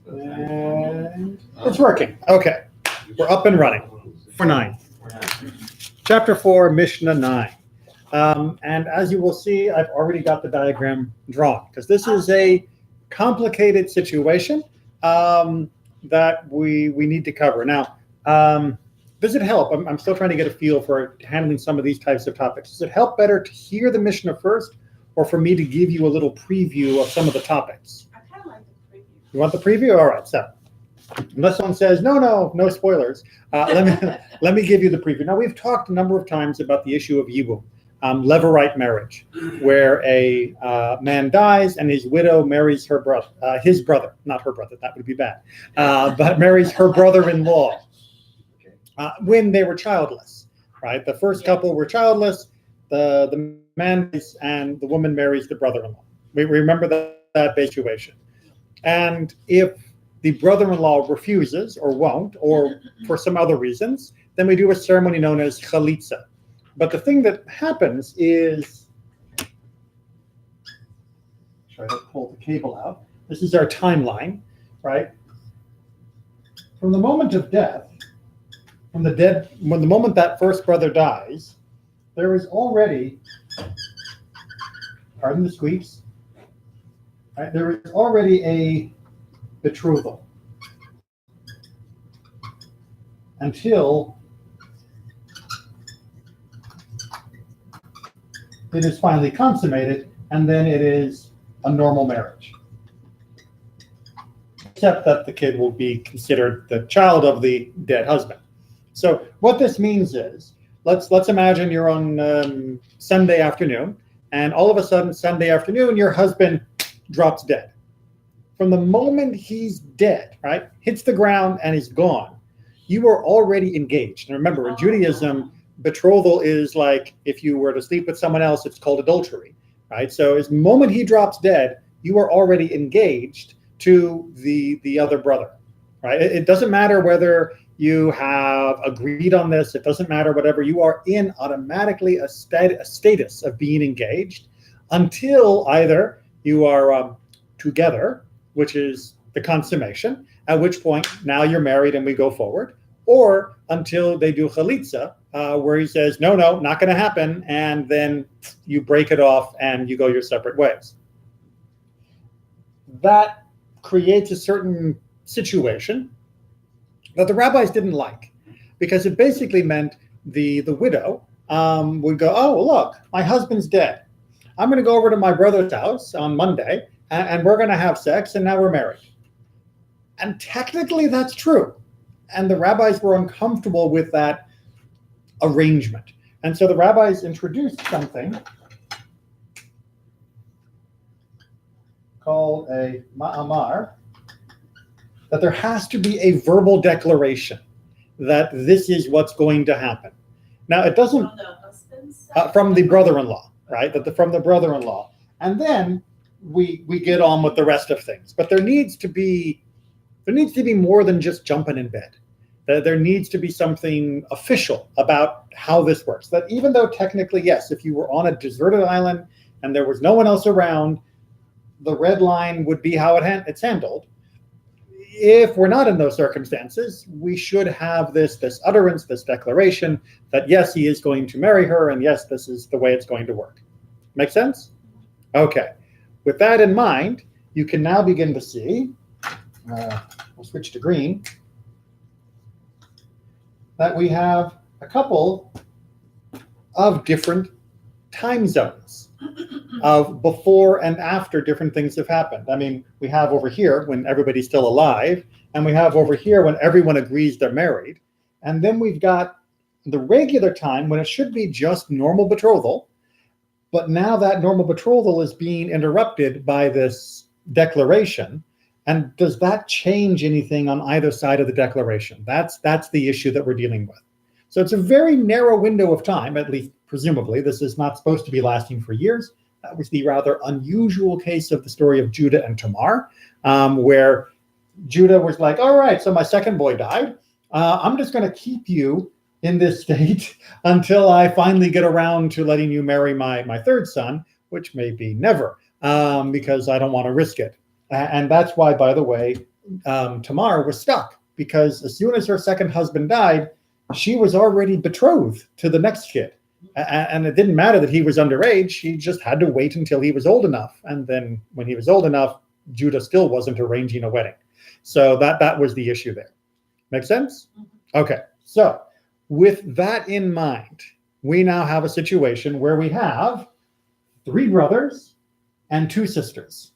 And it's working. Okay. We're up and running for 9. Chapter 4, Mishnah 9. And as you will see, I've already got the diagram drawn because this is a complicated situation that we need to cover. Now, does it help? I'm still trying to get a feel for handling some of these types of topics. Does it help better to hear the Mishnah first or for me to give you a little preview of some of the topics? I kind of like the preview. You want the preview? All right, so unless someone says, no spoilers, let me give you the preview. Now, we've talked a number of times about the issue of yibum, levirate marriage, where a man dies and his widow marries his brother, not her brother, that would be bad, but marries her brother-in-law when they were childless, right? The first couple were childless, the man and the woman marries the brother-in-law. We remember that situation. And if the brother-in-law refuses or won't, or for some other reasons, then we do a ceremony known as chalitza. But the thing that happens is, try to pull the cable out. This is our timeline, right? From the moment of death, when the moment that first brother dies, there is already, pardon the squeaks, right? There is already a betrothal until it is finally consummated, and then it is a normal marriage. Except that the kid will be considered the child of the dead husband. So what this means is, let's imagine you're on Sunday afternoon, and all of a sudden Sunday afternoon your husband drops dead. From the moment he's dead, right, hits the ground and he's gone, you are already engaged. And remember, in Judaism, betrothal is like if you were to sleep with someone else, it's called adultery, right? So as the moment he drops dead, you are already engaged to the other brother, right? It doesn't matter whether you have agreed on this. It doesn't matter whatever. You are in automatically a status of being engaged until either you are together, which is the consummation, at which point now you're married and we go forward, or until they do chalitza, where he says, no, not going to happen, and then you break it off and you go your separate ways. That creates a certain situation that the rabbis didn't like, because it basically meant the widow would go, oh, look, my husband's dead. I'm going to go over to my brother's house on Monday, and we're going to have sex, and now we're married. And technically that's true. And the rabbis were uncomfortable with that arrangement. And so the rabbis introduced something called a ma'amar, that there has to be a verbal declaration that this is what's going to happen. Now, it doesn't... From the husband's side? From the brother-in-law, right? From the brother-in-law. And then we get on with the rest of things. But there needs to be more than just jumping in bed. There needs to be something official about how this works. That even though technically, yes, if you were on a deserted island and there was no one else around, the red line would be how it's handled. If we're not in those circumstances, we should have this utterance, this declaration that yes, he is going to marry her, and yes, this is the way it's going to work. Make sense? Okay. With that in mind, you can now begin to see, we'll switch to green, that we have a couple of different time zones of before and after different things have happened. I mean, we have over here when everybody's still alive, and we have over here when everyone agrees they're married. And then we've got the regular time when it should be just normal betrothal, but now that normal betrothal is being interrupted by this declaration. And does that change anything on either side of the declaration? That's the issue that we're dealing with. So it's a very narrow window of time, at least presumably. This is not supposed to be lasting for years. That was the rather unusual case of the story of Judah and Tamar, where Judah was like, all right, so my second boy died. I'm just going to keep you in this state until I finally get around to letting you marry my third son, which may be never, because I don't want to risk it. And that's why, by the way, Tamar was stuck because as soon as her second husband died, she was already betrothed to the next kid. And it didn't matter that he was underage. She just had to wait until he was old enough. And then when he was old enough, Judah still wasn't arranging a wedding. So that was the issue there. Make sense? Okay. So with that in mind, we now have a situation where we have 3 brothers and 2 sisters,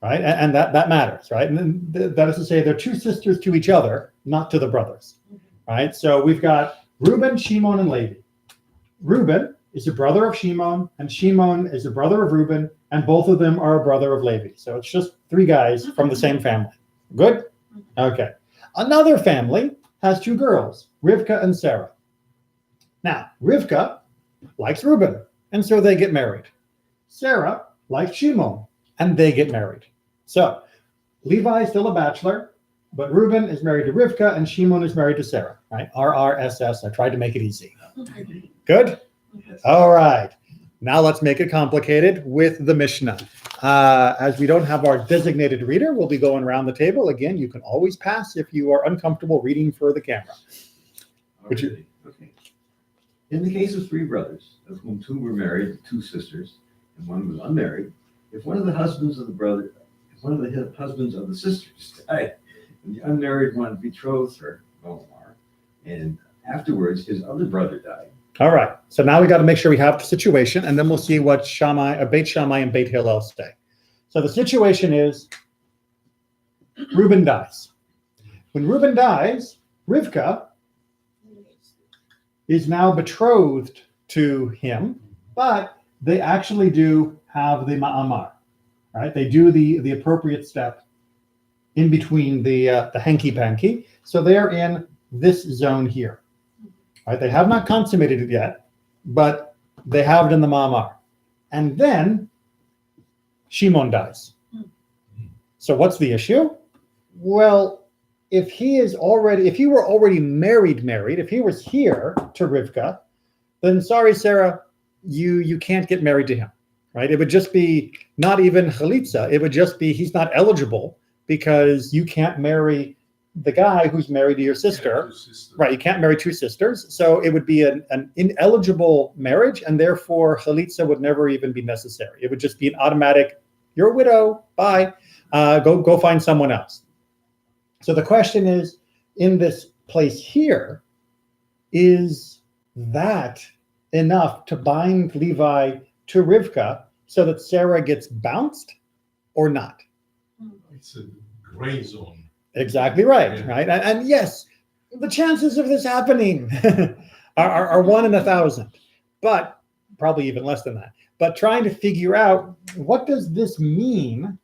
right? And that matters, right? And that is to say, they're 2 sisters to each other, not to the brothers, right? So we've got Reuben, Shimon, and Levi. Reuben is a brother of Shimon, and Shimon is a brother of Reuben, and both of them are a brother of Levi. So it's just 3 guys from the same family. Good? Okay. Another family has 2 girls, Rivka and Sarah. Now, Rivka likes Reuben, and so they get married. Sarah likes Shimon, and they get married. So Levi is still a bachelor, but Reuben is married to Rivka, and Shimon is married to Sarah, right? RRSS. I tried to make it easy. Good? All right. Now let's make it complicated with the Mishnah. As we don't have our designated reader, we'll be going around the table. Again, you can always pass if you are uncomfortable reading for the camera. Okay. In the case of 3 brothers, of whom 2 were married to 2 sisters, and 1 was unmarried, if one of the husbands of the sisters died, and the unmarried one betrothed her, Omar, and afterwards his other brother died. All right. So now we got to make sure we have the situation, and then we'll see what Beit Shammai and Beit Hillel say. So the situation is Reuben dies. When Reuben dies, Rivka is now betrothed to him, but they actually do have the ma'amar, right? They do the appropriate step in between the hanky-panky. So they're in this zone here, right? They have not consummated it yet, but they have it in the ma'amar. And then Shimon dies. So what's the issue? Well, if he were already married, if he was here to Rivka, then sorry, Sarah, you can't get married to him, right? It would just be not even chalitza. It would just be he's not eligible because you can't marry the guy who's married to your sister, right? You can't marry 2 sisters. So it would be an ineligible marriage, and therefore chalitza would never even be necessary. It would just be an automatic, you're a widow, bye, go find someone else. So the question is, in this place here, is that enough to bind Levi to Rivka so that Sarah gets bounced or not? It's a gray zone. Exactly right, right? And yes, the chances of this happening are 1 in 1,000, but probably even less than that. But trying to figure out what does this mean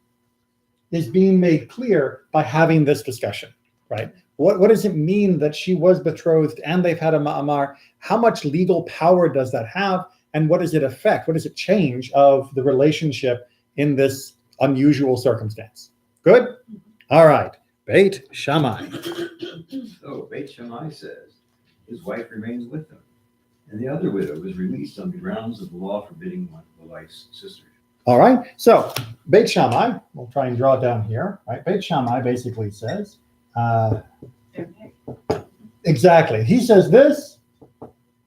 is being made clear by having this discussion, right? What does it mean that she was betrothed and they've had a ma'amar? How much legal power does that have? And what does it affect? What does it change of the relationship in this unusual circumstance? Good? All right. Beit Shammai. So Beit Shammai says his wife remains with him, and the other widow is released on the grounds of the law forbidding the wife's sister. All right. So Beit Shammai, we'll try and draw it down here, right? Beit Shammai basically says, exactly. He says this,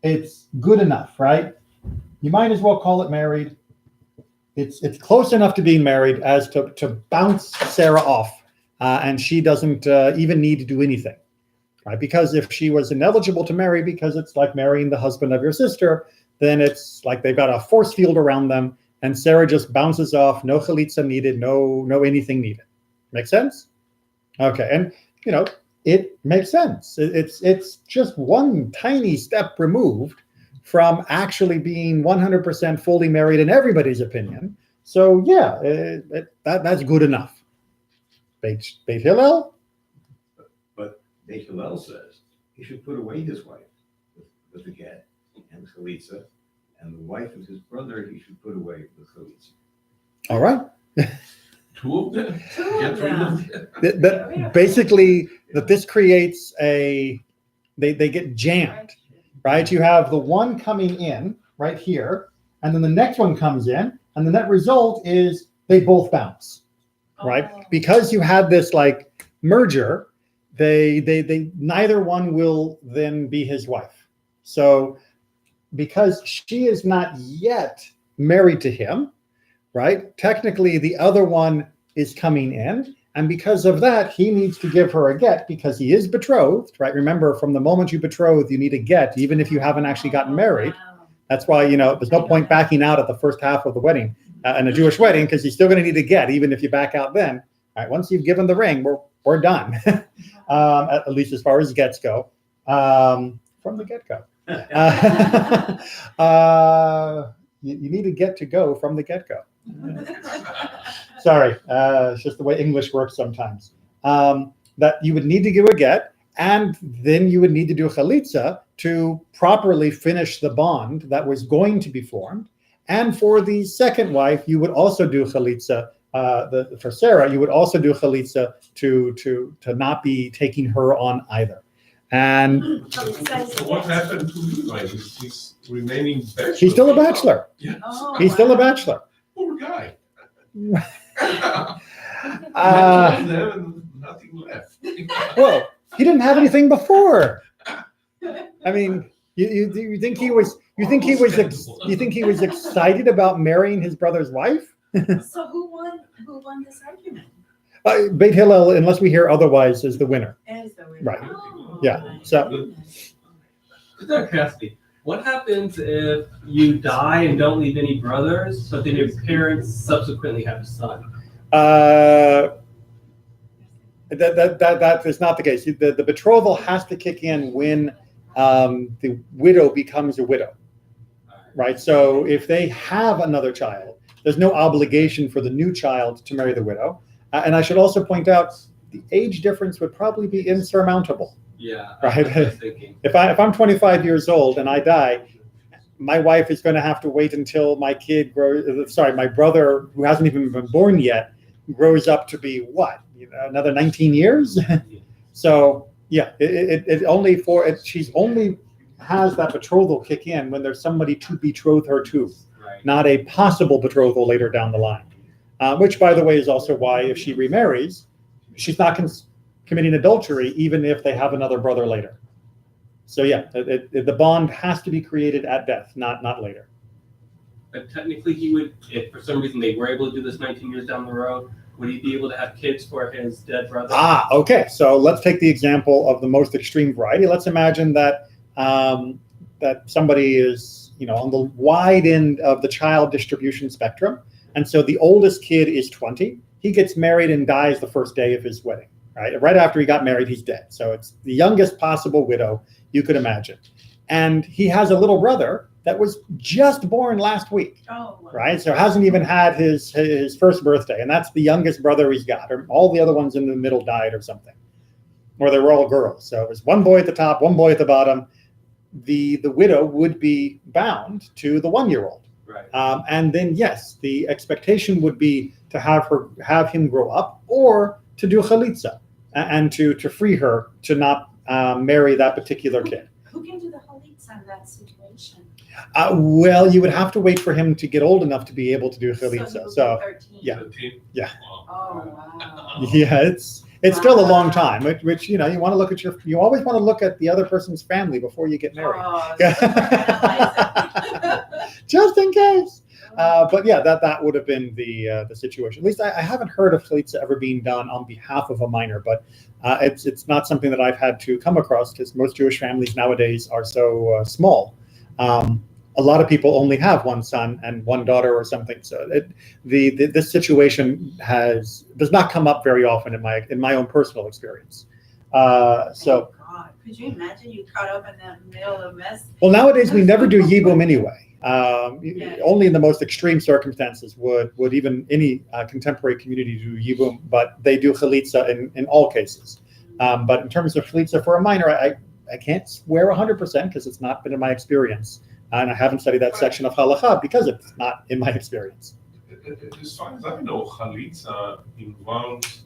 it's good enough, right? You might as well call it married. It's close enough to being married as to bounce Sarah off, and she doesn't even need to do anything, right? Because if she was ineligible to marry, because it's like marrying the husband of your sister, then it's like they've got a force field around them, and Sarah just bounces off, no chalitza needed, no anything needed. Make sense? Okay, and it makes sense. It's just one tiny step removed from actually being 100% fully married in everybody's opinion. So yeah, that's good enough. Beit Hillel? But Beit Hillel says he should put away his wife with the get and the chalitza, and the wife of his brother he should put away with chalitza. All right. 2 of them? Get rid of them. That basically, that this creates they get jammed, right? You have the one coming in right here, and then the next one comes in, and the net result is they both bounce, right? Because you had this like merger, they neither one will then be his wife. So because she is not yet married to him, right? Technically, the other one is coming in. And because of that, he needs to give her a get because he is betrothed, right? Remember, from the moment you betroth, you need a get, even if you haven't actually gotten married. That's why, there's no point backing out at the first half of the wedding in a Jewish wedding, because you're still going to need a get, even if you back out then. All right, once you've given the ring, we're done, at least as far as gets go, from the get-go. You need a get to go from the get-go. Sorry, it's just the way English works sometimes. That you would need to give a get, and then you would need to do a chalitza to properly finish the bond that was going to be formed. And for the second wife, you would also do chalitza. For Sarah, you would also do chalitza to not be taking her on either. And So what happened to Levi? He's remaining bachelor. he's still a bachelor. Yeah. He's still a bachelor. Poor guy. Nothing left. Well, he didn't have anything before. I mean, you think he was excited about marrying his brother's wife? So who won this argument? Beit Hillel, unless we hear otherwise, is the winner. Is the winner. Right. Oh, Yeah. my So- goodness. Just out of curiosity, what happens if you die and don't leave any brothers, but then your parents subsequently have a son? That is not the case. The betrothal has to kick in when the widow becomes a widow, right? So if they have another child, there's no obligation for the new child to marry the widow. And I should also point out, the age difference would probably be insurmountable. Yeah, Right. I was thinking. If I'm 25 years old and I die, my wife is going to have to wait until my kid grows. Sorry, my brother, who hasn't even been born yet, grows up to be what? Another 19 years. So yeah, she's only has that betrothal kick in when there's somebody to betroth her to, Right. not a possible betrothal later down the line. Which, by the way, is also why if she remarries, she's not committing adultery, even if they have another brother later. So yeah, the bond has to be created at death, not later. But technically, he would, if for some reason they were able to do this 19 years down the road, would he be able to have kids for his dead brother? Okay. So let's take the example of the most extreme variety. Let's imagine that that somebody is, on the wide end of the child distribution spectrum, and so the oldest kid is 20. He gets married and dies the first day of his wedding. Right after he got married, he's dead. So it's the youngest possible widow you could imagine, and he has a little brother that was just born last week. Oh, wow. Right, so hasn't even had his first birthday, and that's the youngest brother he's got. Or all the other ones in the middle died or something, or they were all girls. So it was one boy at the top, one boy at the bottom. The widow would be bound to the 1-year-old, Right. and then yes, the expectation would be to have him grow up, or to do chalitza, and to free her to not marry that particular kid. Who can do the chalitza in that situation? Well, you would have to wait for him to get old enough to be able to do chalitza. So, 13. yeah. Yeah. Oh, wow. yeah, it's still a long time. Which you want to look at you always want to look at the other person's family before you get married, Oh, yeah. just in case. But yeah, that would have been the situation. At least I haven't heard of chalitza ever being done on behalf of a minor, but it's not something that I've had to come across, because most Jewish families nowadays are so small. A lot of people only have one son and one daughter or something. So this situation does not come up very often in my own personal experience. So, God, could you imagine you caught up in the middle of a mess? well, nowadays we never do yibum anyway. Yeah. Only in the most extreme circumstances would even any contemporary community do yibum, but they do chalitza in all cases. But in terms of chalitza for a minor, I can't swear 100% because it's not been in my experience. And I haven't studied that section of halakha because it's not in my experience. As far as I know, chalitza involves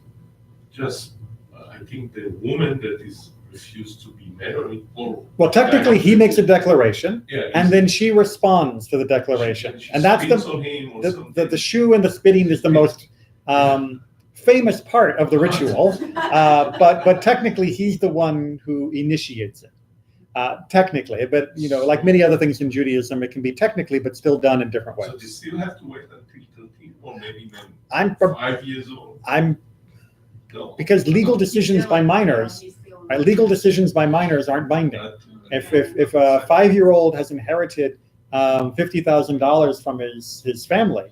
just, I think, the woman that is refused to be married. Well, technically, he makes a declaration, Yeah, and then she responds to the declaration. she And that's spits on him or something. the shoe and the spitting is the most famous part of the ritual, but technically he's the one who initiates it. Technically, but like many other things in Judaism, it can be technically, but still done in different ways. So they still have to wait until 13 or maybe then I'm 5 years old. No. Because legal decisions by minors, right, legal decisions by minors aren't binding. If a 5-year-old has inherited $50,000 from his family,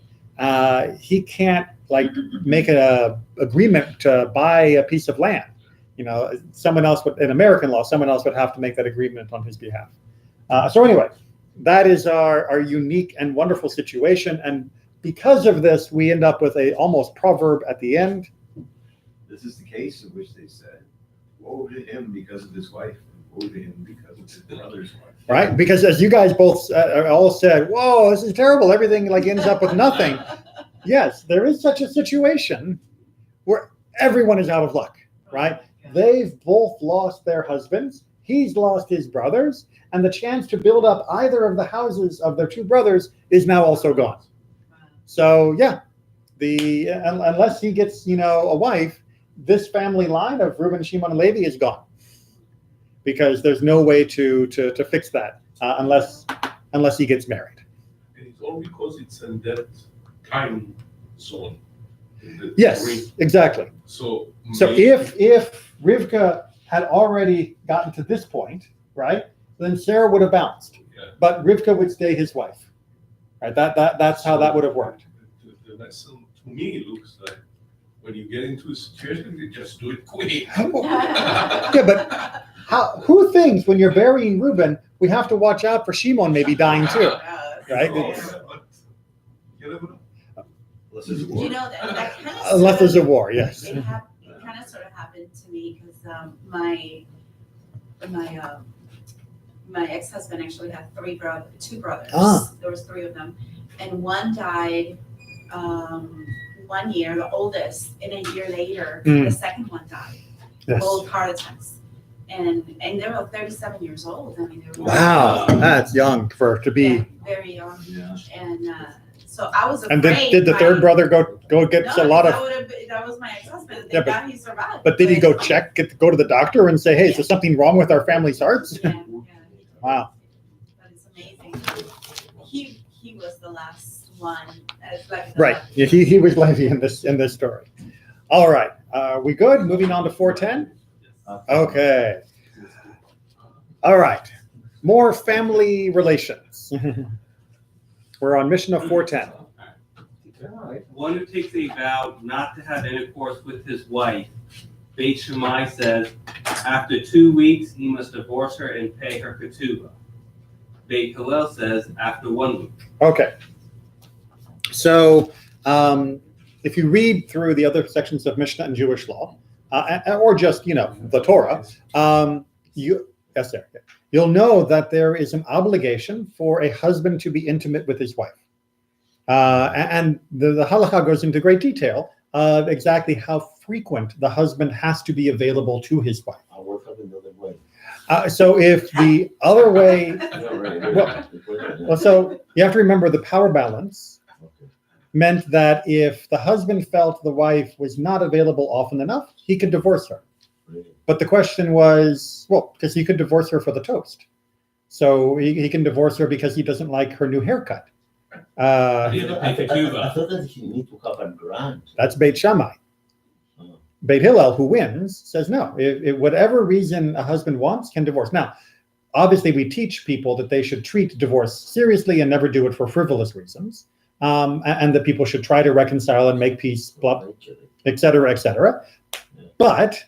he can't like make an agreement to buy a piece of land. Someone else would, in American law, someone else would have to make that agreement on his behalf. So anyway, that is our unique and wonderful situation. And because of this, we end up with a almost proverb at the end. This is the case in which they said, woe to him because of his wife, and woe to him because of his brother's wife. Right? Because as you guys both all said, whoa, this is terrible. Everything like ends up with nothing. Yes, there is such a situation where everyone is out of luck, right? They've both lost their husbands. He's lost his brothers. And the chance to build up either of the houses of their two brothers is now also gone. So, yeah, unless he gets, a wife, this family line of Reuben, Shimon, and Levi is gone. Because there's no way to fix that unless he gets married. And it's all because it's in that time zone. Yes, exactly. So if Rivka had already gotten to this point, right, then Sarah would have bounced. Yeah. But Rivka would stay his wife. Right? That's how that would have worked. The lesson to me looks like when you get into a situation, you just do it quick. Yeah, but who thinks when you're burying Reuben, we have to watch out for Shimon maybe dying too, right? Oh, yeah, but you never know. Unless there's a war. That kind of Unless there's a war, yes. It kind of sort of happened to me because my ex-husband actually had two brothers. Ah. There was 3 of them, and one died 1 year, the oldest, and a year later, the second one died. Yes. Both heart attacks, and they were 37 years old. I mean, they were Wow, that's young to be. very young, Yeah. and so I was afraid. And then did the third brother go get No, a lot of? that was my ex-husband. Yeah, Thank God he survived. But did he go go to the doctor and say, hey, is there something wrong with our family's hearts? Yeah. Wow. But it's amazing. He was the last one. Right. Yeah, he was Levi in this story. All right. We good? Moving on to 410? Okay. All right. More family relations. We're on Mishnah 410. One who takes a vow not to have intercourse with his wife, Beit Shammai says, after 2 weeks he must divorce her and pay her ketubah. Beit Hillel says, after 1 week. Okay. So if you read through the other sections of Mishnah and Jewish law, or just, the Torah, you'll know that there is an obligation for a husband to be intimate with his wife. And the halakha goes into great detail of exactly how frequent the husband has to be available to his wife. I'll work on another way. So if the other way, well, so you have to remember the power balance meant that if the husband felt the wife was not available often enough, he could divorce her. But the question was, because he could divorce her for the toast. So he can divorce her because he doesn't like her new haircut. I thought that he need to have a grant. That's Beit Shammai. Beit Hillel, who wins, says no. If whatever reason a husband wants, can divorce. Now, obviously, we teach people that they should treat divorce seriously and never do it for frivolous reasons, and that people should try to reconcile and make peace, et cetera, et cetera. But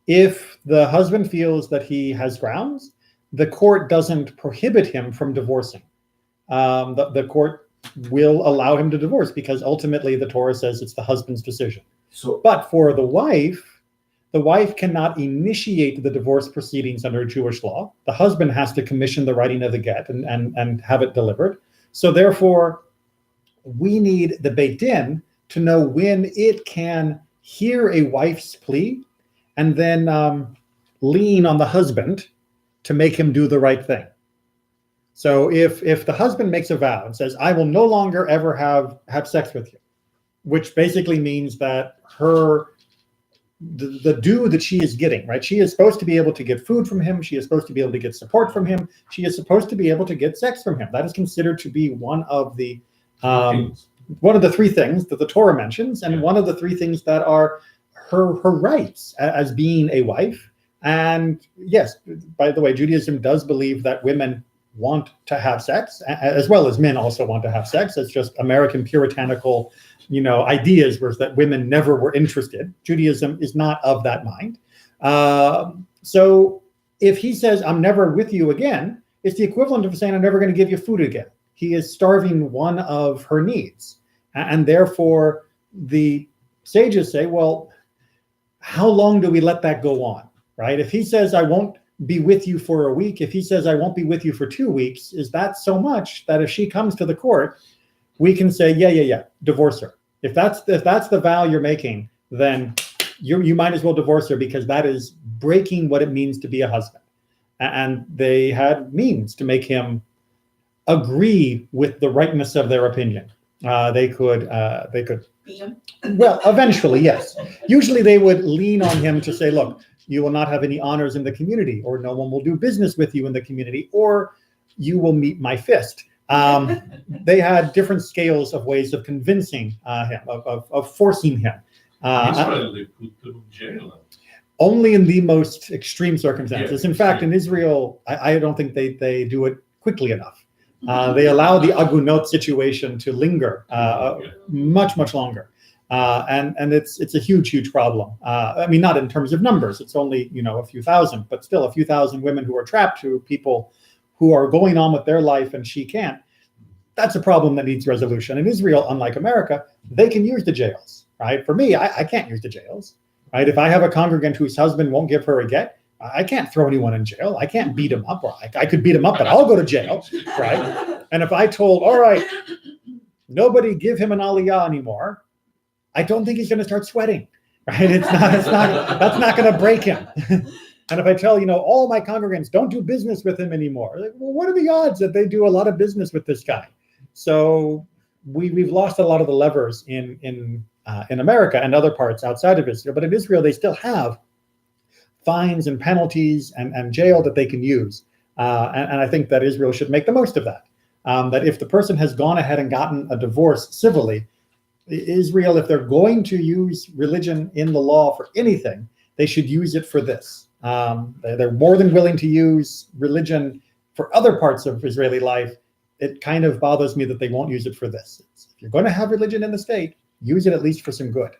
if the husband feels that he has grounds, the court doesn't prohibit him from divorcing. The court will allow him to divorce because ultimately the Torah says it's the husband's decision. But for the wife cannot initiate the divorce proceedings under Jewish law. The husband has to commission the writing of the get and have it delivered. So therefore, we need the Beit Din to know when it can hear a wife's plea and then lean on the husband to make him do the right thing. So if the husband makes a vow and says, I will no longer ever have sex with you, which basically means that the due that she is getting, right? She is supposed to be able to get food from him. She is supposed to be able to get support from him. She is supposed to be able to get sex from him. That is considered to be one of the three things that the Torah mentions, and one of the three things that are her rights as being a wife. And yes, by the way, Judaism does believe that women want to have sex, as well as men also want to have sex. It's just American puritanical, ideas was that women never were interested. Judaism is not of that mind. So if he says, I'm never with you again, it's the equivalent of saying, I'm never going to give you food again. He is starving one of her needs. And therefore, the sages say, well, how long do we let that go on, right? If he says, I won't be with you for a week, if he says, I won't be with you for 2 weeks, is that so much that if she comes to the court, we can say, yeah, divorce her. If that's the vow you're making, then you might as well divorce her, because that is breaking what it means to be a husband. And they had means to make him agree with the rightness of their opinion. They could Beat him. well, eventually, yes. Usually they would lean on him to say, look, you will not have any honors in the community, or no one will do business with you in the community, or you will meet my fist. They had different scales of ways of convincing him, of forcing him. Israel, they put them in jail. Only in the most extreme circumstances. Yeah, in fact, in Israel, I don't think they do it quickly enough. They allow the agunot situation to linger much longer, and it's a huge problem. I mean, not in terms of numbers; it's only a few thousand, but still a few thousand women who are trapped to people who are going on with their life and she can't. That's a problem that needs resolution. In Israel, unlike America, they can use the jails. Right? For me, I can't use the jails. Right? If I have a congregant whose husband won't give her a get, I can't throw anyone in jail. I can't beat him up. Or I could beat him up, but I'll go to jail, right? And if I told, all right, nobody give him an aliyah anymore, I don't think he's going to start sweating, right? That's not going to break him. And if I tell, all my congregants don't do business with him anymore, like, well, what are the odds that they do a lot of business with this guy? So we've lost a lot of the levers in America and other parts outside of Israel, but in Israel they still have fines and penalties and jail that they can use. And I think that Israel should make the most of that. That if the person has gone ahead and gotten a divorce civilly, Israel, if they're going to use religion in the law for anything, they should use it for this. They're more than willing to use religion for other parts of Israeli life. It kind of bothers me that they won't use it for this. If you're going to have religion in the state, use it at least for some good.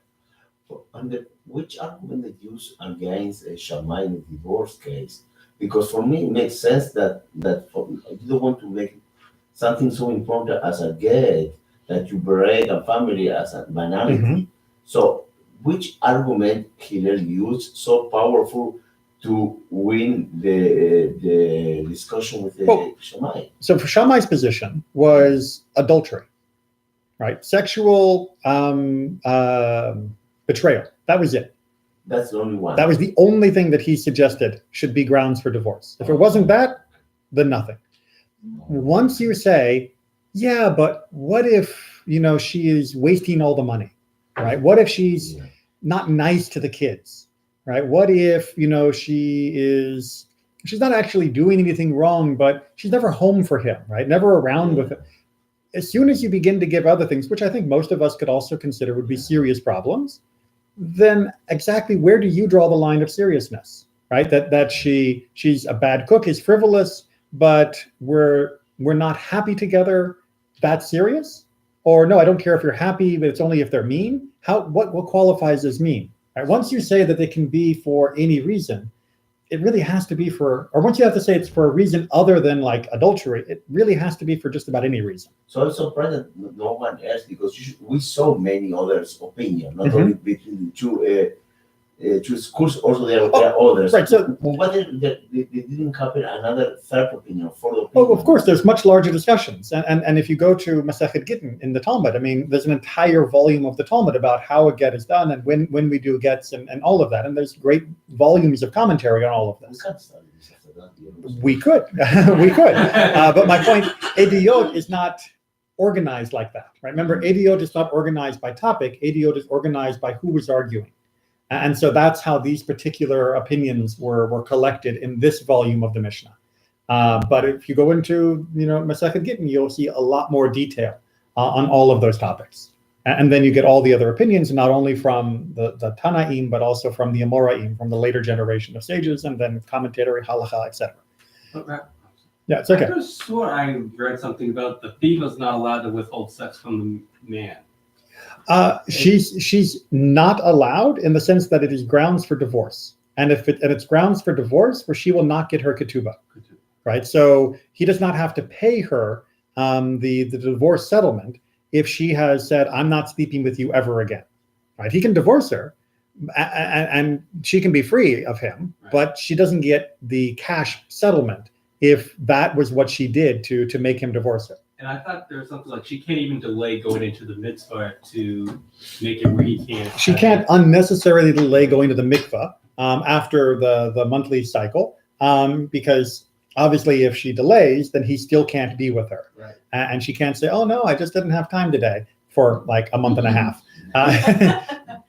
And which argument they use against a Shammai in a divorce case? Because for me, it makes sense that you don't want to make something so important as a get that you break a family as a banality. Mm-hmm. So, which argument Hillel used so powerful to win the discussion with the Shammai? So, for Shammai's position was adultery, right? Sexual betrayal. That was it. That's the only one. That was the only thing that he suggested should be grounds for divorce. If it wasn't that, then nothing. Once you say, yeah, but what if, she is wasting all the money, right? What if she's not nice to the kids, right? What if, she's not actually doing anything wrong, but she's never home for him, right? Never around with him. As soon as you begin to give other things, which I think most of us could also consider would be serious problems, then exactly where do you draw the line of seriousness, right? That she's a bad cook is frivolous, but we're not happy together. That's serious? Or no, I don't care if you're happy, but it's only if they're mean. What qualifies as mean? Right? Once you say that they can be for any reason, it really has to be or once you have to say it's for a reason other than like adultery, it really has to be for just about any reason. So I'm surprised that no one else, because we saw many others' opinion, not only between the two schools, also there are others. Right. So, but they didn't happen another third opinion, fourth opinion. Oh, of course, there's much larger discussions, and if you go to Masechet Gittin in the Talmud, I mean, there's an entire volume of the Talmud about how a get is done and when we do gets and all of that, and there's great volumes of commentary on all of this. We could, but my point, Eduyot is not organized like that, right? Remember, Eduyot is not organized by topic. Eduyot is organized by who was arguing. And so that's how these particular opinions were collected in this volume of the Mishnah. But if you go into, Masechet Gittin, you'll see a lot more detail on all of those topics. And then you get all the other opinions, not only from the Tanaim, but also from the Amoraim, from the later generation of sages, and then commentary, halacha, etc. Yeah, it's okay. I just swore I read something about the female's not allowed to withhold sex from the man. She's not allowed in the sense that it is grounds for divorce, and it's grounds for divorce where she will not get her ketubah, right? So he does not have to pay her the divorce settlement if she has said, "I'm not sleeping with you ever again," right? He can divorce her, and she can be free of him, right, but she doesn't get the cash settlement if that was what she did to make him divorce her. And I thought there was something like she can't even delay going into the mitzvah to make it where he can't. She can't unnecessarily delay going to the mikvah after the monthly cycle, because obviously if she delays, then he still can't be with her. Right. And she can't say, "Oh no, I just didn't have time today," for like a month and a half.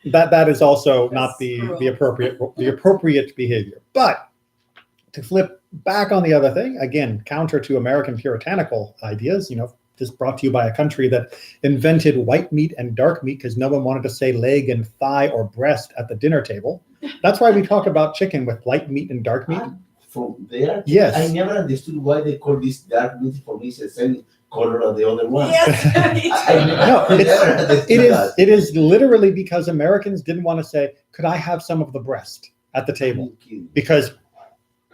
That is also not the appropriate behavior. But to flip back on the other thing, again, counter to American puritanical ideas, this brought to you by a country that invented white meat and dark meat because no one wanted to say leg and thigh or breast at the dinner table. That's why we talk about chicken with light meat and dark meat. From there, yes. I never understood why they call this dark meat. For me, it's the same color of the other one. Yes. It is literally because Americans didn't want to say, "Could I have some of the breast at the table?" Because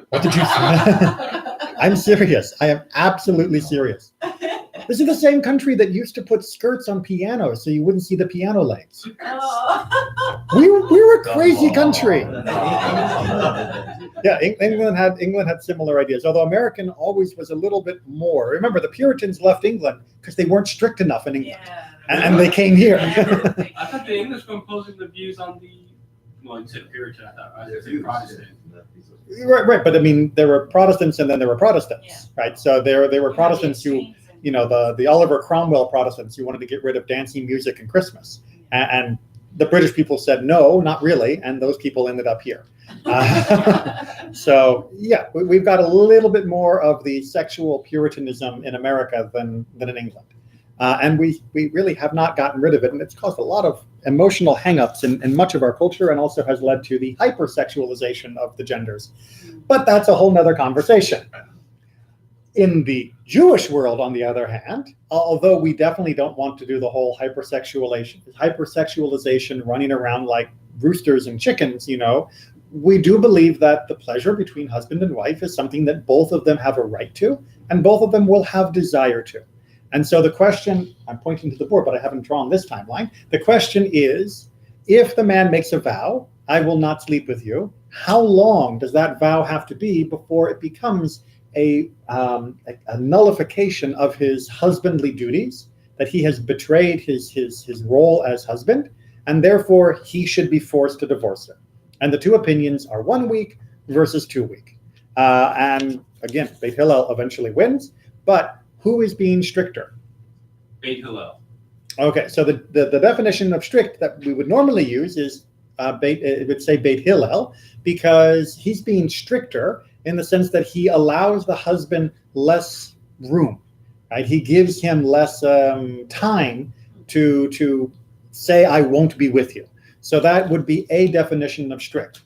what did you say? I'm serious. I am absolutely serious. This is the same country that used to put skirts on pianos so you wouldn't see the piano legs. Oh. We were a crazy country. Yeah, England had similar ideas, although American always was a little bit more. Remember, the Puritans left England because they weren't strict enough in England, and they came here. I thought the English were imposing the views on the, well, you said Puritan, I said Protestant. Right, but I mean, there were Protestants and then there were Protestants, right? So there were Protestants who, the Oliver Cromwell Protestants who wanted to get rid of dancing music and Christmas, and the British people said no, not really, and those people ended up here. So yeah, we've got a little bit more of the sexual Puritanism in America than in England, and we really have not gotten rid of it, and it's caused a lot of emotional hang-ups in much of our culture, and also has led to the hypersexualization of the genders. But that's a whole nother conversation. In the Jewish world, on the other hand, although we definitely don't want to do the whole hypersexualization running around like roosters and chickens, we do believe that the pleasure between husband and wife is something that both of them have a right to, and both of them will have desire to. And so the question, I'm pointing to the board, but I haven't drawn this timeline. The question is, if the man makes a vow, "I will not sleep with you," how long does that vow have to be before it becomes a nullification of his husbandly duties, that he has betrayed his role as husband, and therefore he should be forced to divorce her? And the two opinions are 1 week versus 2 week. And again, Beit Hillel eventually wins, but who is being stricter? Beit Hillel. Okay, so the definition of strict that we would normally use is it would say Beit Hillel, because he's being stricter in the sense that he allows the husband less room, right? He gives him less time to say, "I won't be with you." So that would be a definition of strict.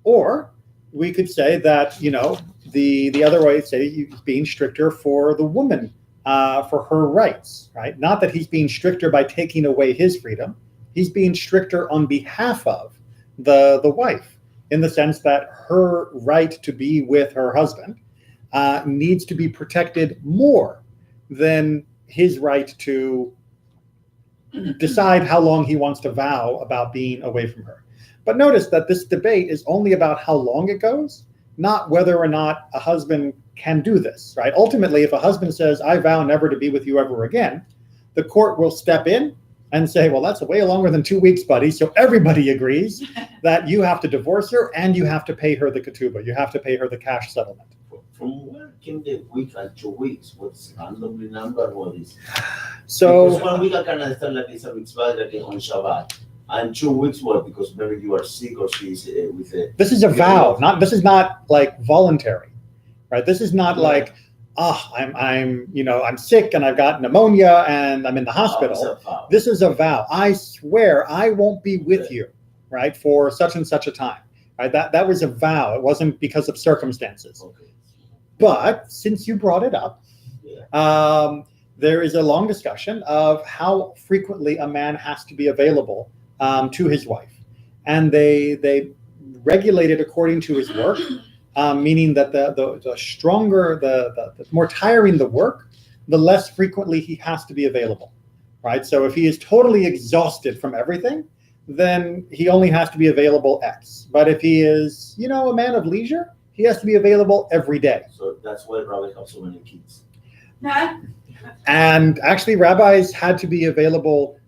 Or we could say that, the other way, say he's being stricter for the woman, for her rights, right? Not that he's being stricter by taking away his freedom. He's being stricter on behalf of the wife, in the sense that her right to be with her husband needs to be protected more than his right to decide how long he wants to vow about being away from her. But notice that this debate is only about how long it goes, not whether or not a husband can do this, right? Ultimately, if a husband says, "I vow never to be with you ever again," the court will step in and say, "Well, that's way longer than 2 weeks, buddy." So everybody agrees that you have to divorce her and you have to pay her the ketubah. You have to pay her the cash settlement. From where became the week and 2 weeks? What's randomly number? What is? So Because 1 week I can understand like it's a mitzvah like on Shabbat, and 2 weeks what? Because maybe you are sick or she's with a. this is a vow, this is not like voluntary, right? This is not like, I'm sick and I've got pneumonia and I'm in the hospital. This is a vow. I swear I won't be with you, right, for such and such a time. Right? That was a vow. It wasn't because of circumstances. Okay. But since you brought it up, there is a long discussion of how frequently a man has to be available to his wife, and they regulate it according to his work, meaning that the stronger, the more tiring the work, the less frequently he has to be available, right? So if he is totally exhausted from everything, then he only has to be available X. But if he is, a man of leisure, he has to be available every day. So that's why rabbis have so many kids. And actually, rabbis had to be available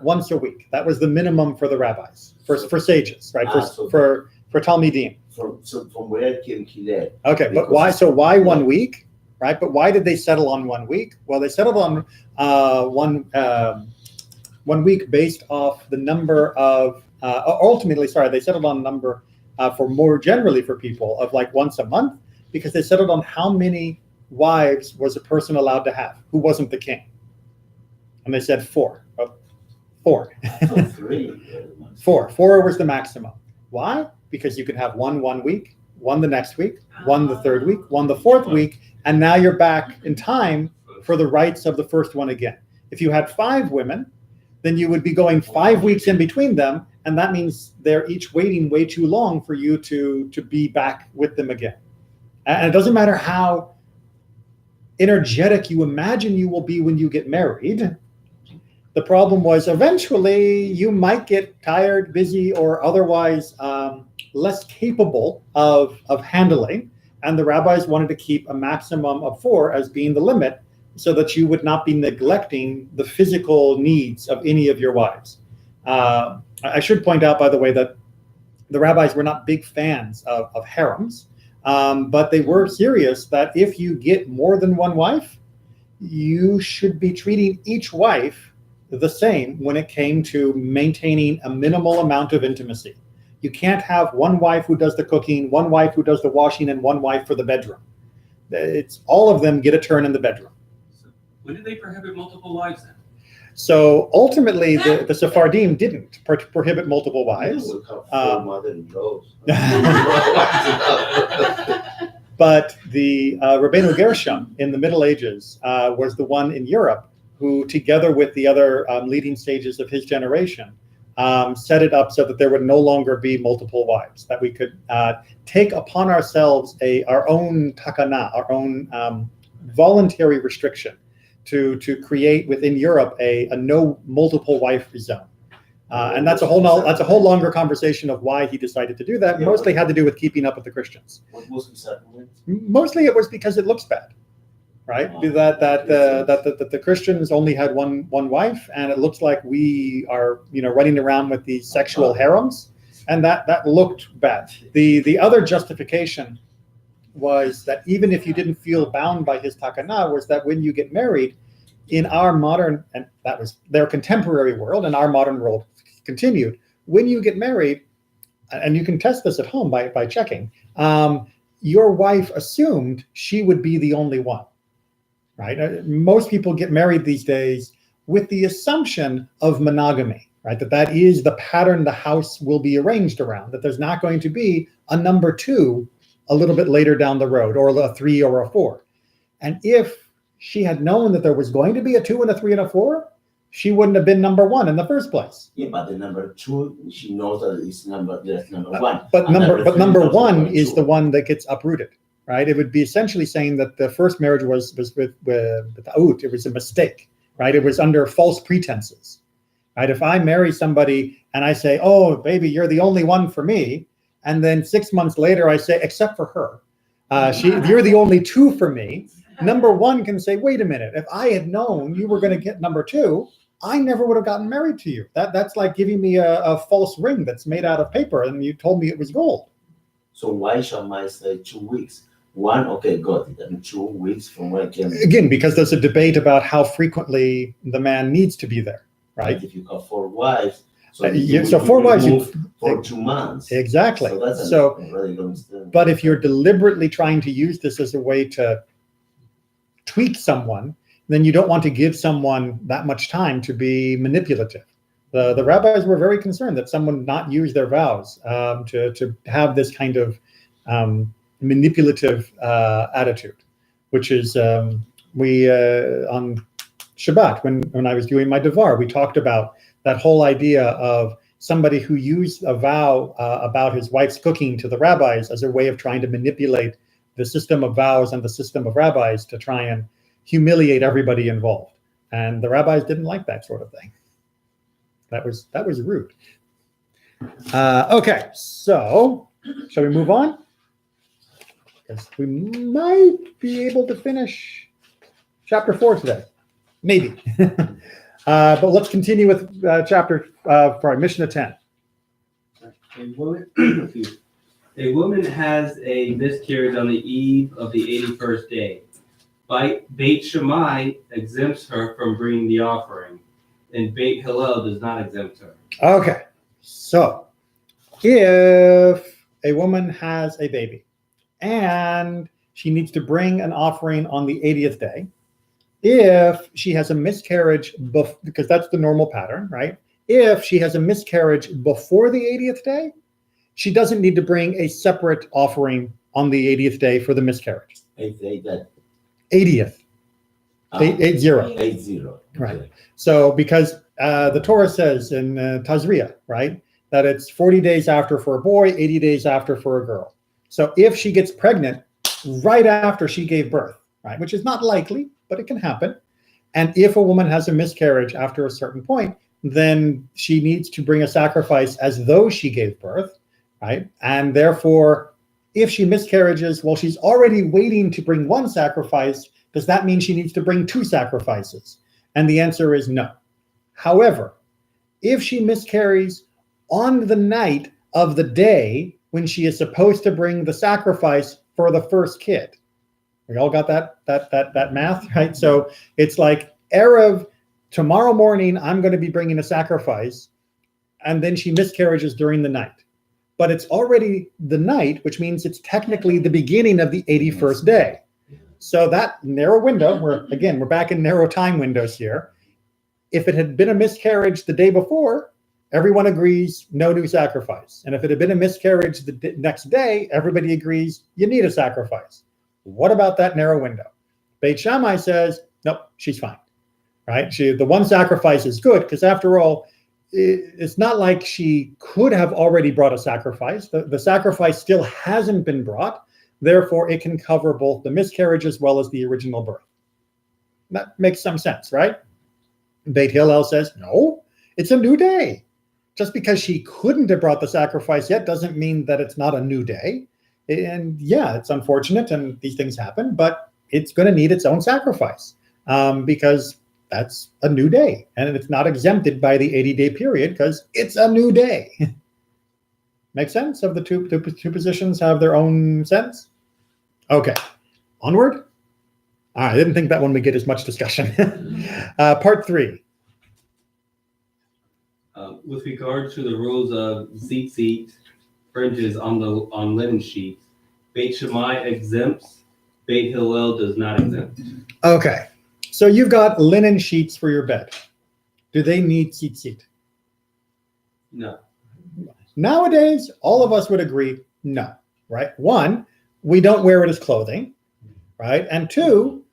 once a week. That was the minimum for the rabbis, for sages, right? For Talmidim. From where came Hillel? Okay, but why? So why 1 week, right? But why did they settle on 1 week? Well, they settled on 1 week based off the number of. They settled on a number for more generally for people of like once a month, because they settled on how many wives was a person allowed to have who wasn't the king, and they said 4. Four. Oh, 3. 4. 4 was the maximum. Why? Because you could have 1 week, 1 the next week, 1 the third week, 1 the fourth week, and now you're back in time for the rights of the first one again. If you had 5 women, then you would be going 5 weeks in between them, and that means they're each waiting way too long for you to be back with them again. And it doesn't matter how energetic you imagine you will be when you get married. The problem was eventually you might get tired, busy, or otherwise less capable of handling. And the rabbis wanted to keep a maximum of 4 as being the limit, so that you would not be neglecting the physical needs of any of your wives. I should point out, by the way, that the rabbis were not big fans of harems, but they were serious that if you get more than 1 wife, you should be treating each wife the same when it came to maintaining a minimal amount of intimacy. You can't have 1 wife who does the cooking, 1 wife who does the washing, and 1 wife for the bedroom. It's all of them get a turn in the bedroom. When did they prohibit multiple wives then? So ultimately, the Sephardim didn't prohibit multiple wives. We have 4 mother-in-laws. But the Rabbeinu Gershom in the Middle Ages was the one in Europe who, together with the other leading sages of his generation, set it up so that there would no longer be multiple wives, that we could take upon ourselves our own takana, our own voluntary restriction to create within Europe a no multiple wife zone. And that's a whole longer conversation of why he decided to do that. Mostly had to do with keeping up with the Christians. What was his argument? Mostly it was because it looks bad, right? That the Christians only had one wife, and it looks like we are running around with these sexual harems, and that looked bad. The other justification was that even if you didn't feel bound by his takana, was that when you get married, in our modern, and that was their contemporary world, and our modern world continued, when you get married, and you can test this at home by checking, your wife assumed she would be the only one, right? Most people get married these days with the assumption of monogamy, right? That is the pattern the house will be arranged around, that there's not going to be a number 2 a little bit later down the road, or a 3 or a 4. And if she had known that there was going to be a 2 and a 3 and a 4, she wouldn't have been number 1 in the first place. Yeah, but the number 2, she knows that it's number 1. But number 1 is the one that gets uprooted, right? It would be essentially saying that the first marriage was with ta'ut. It was a mistake, right? It was under false pretenses, right? If I marry somebody and I say, "Oh, baby, you're the only one for me," and then 6 months later I say, "Except for her, you're the only 2 for me." Number 1 can say, "Wait a minute, if I had known you were going to get number 2, I never would have gotten married to you. That's like giving me a false ring that's made out of paper, and you told me it was gold." So why Shammai say 2 weeks? 1, okay, got it. And 2 weeks from when I can. Again, because there's a debate about how frequently the man needs to be there, right? If you have 4 wives, So 4 wives, for 2 months. Exactly. So that's So, a really long stint. but if you're deliberately trying to use this as a way to tweak someone, then you don't want to give someone that much time to be manipulative. The rabbis were very concerned that someone not use their vows to have this kind of manipulative attitude, which is we on Shabbat when I was doing my devar, we talked about that whole idea of somebody who used a vow about his wife's cooking to the rabbis as a way of trying to manipulate the system of vows and the system of rabbis to try and humiliate everybody involved. And the rabbis didn't like that sort of thing. That was rude. Okay, so shall we move on? Because we might be able to finish chapter 4 today, maybe. But let's continue with Mishnah 10. A woman has a miscarriage on the eve of the 81st day. Beit Shammai exempts her from bringing the offering, and Beit Hillel does not exempt her. Okay, so if a woman has a baby and she needs to bring an offering on the 80th day, if she has a miscarriage, because that's the normal pattern, right? If she has a miscarriage before the 80th day, she doesn't need to bring a separate offering on the 80th day for the miscarriage. 80th. 80. 80. Right. So because the Torah says in Tazria, right, that it's 40 days after for a boy, 80 days after for a girl. So if she gets pregnant right after she gave birth, right, which is not likely, but it can happen. And if a woman has a miscarriage after a certain point, then she needs to bring a sacrifice as though she gave birth, right? And therefore, if she miscarriages while she's already waiting to bring one sacrifice, does that mean she needs to bring 2 sacrifices? And the answer is no. However, if she miscarries on the night of the day when she is supposed to bring the sacrifice for the first kid, we all got that math, right? So it's like Erev, tomorrow morning, I'm going to be bringing a sacrifice, and then she miscarriages during the night. But it's already the night, which means it's technically the beginning of the 81st day. So that narrow window, we're back in narrow time windows here. If it had been a miscarriage the day before, everyone agrees no new sacrifice. And if it had been a miscarriage the next day, everybody agrees you need a sacrifice. What about that narrow window? Beit Shammai says, nope, she's fine, right? The one sacrifice is good because after all, it's not like she could have already brought a sacrifice. The sacrifice still hasn't been brought. Therefore, it can cover both the miscarriage as well as the original birth. That makes some sense, right? Beit Hillel says, no, it's a new day. Just because she couldn't have brought the sacrifice yet doesn't mean that it's not a new day. And yeah, it's unfortunate and these things happen, but it's going to need its own sacrifice because that's a new day. And it's not exempted by the 80-day period because it's a new day. Make sense of the two positions have their own sense? Okay, onward. All right, I didn't think that one would get as much discussion. Part 3. With regard to the rules of tzitzit, fringes on linen sheets, Beit Shammai exempts, Beit Hillel does not exempt. Okay, so you've got linen sheets for your bed. Do they need tzitzit? No. Nowadays, all of us would agree, no, right? 1, we don't wear it as clothing, right? And 2,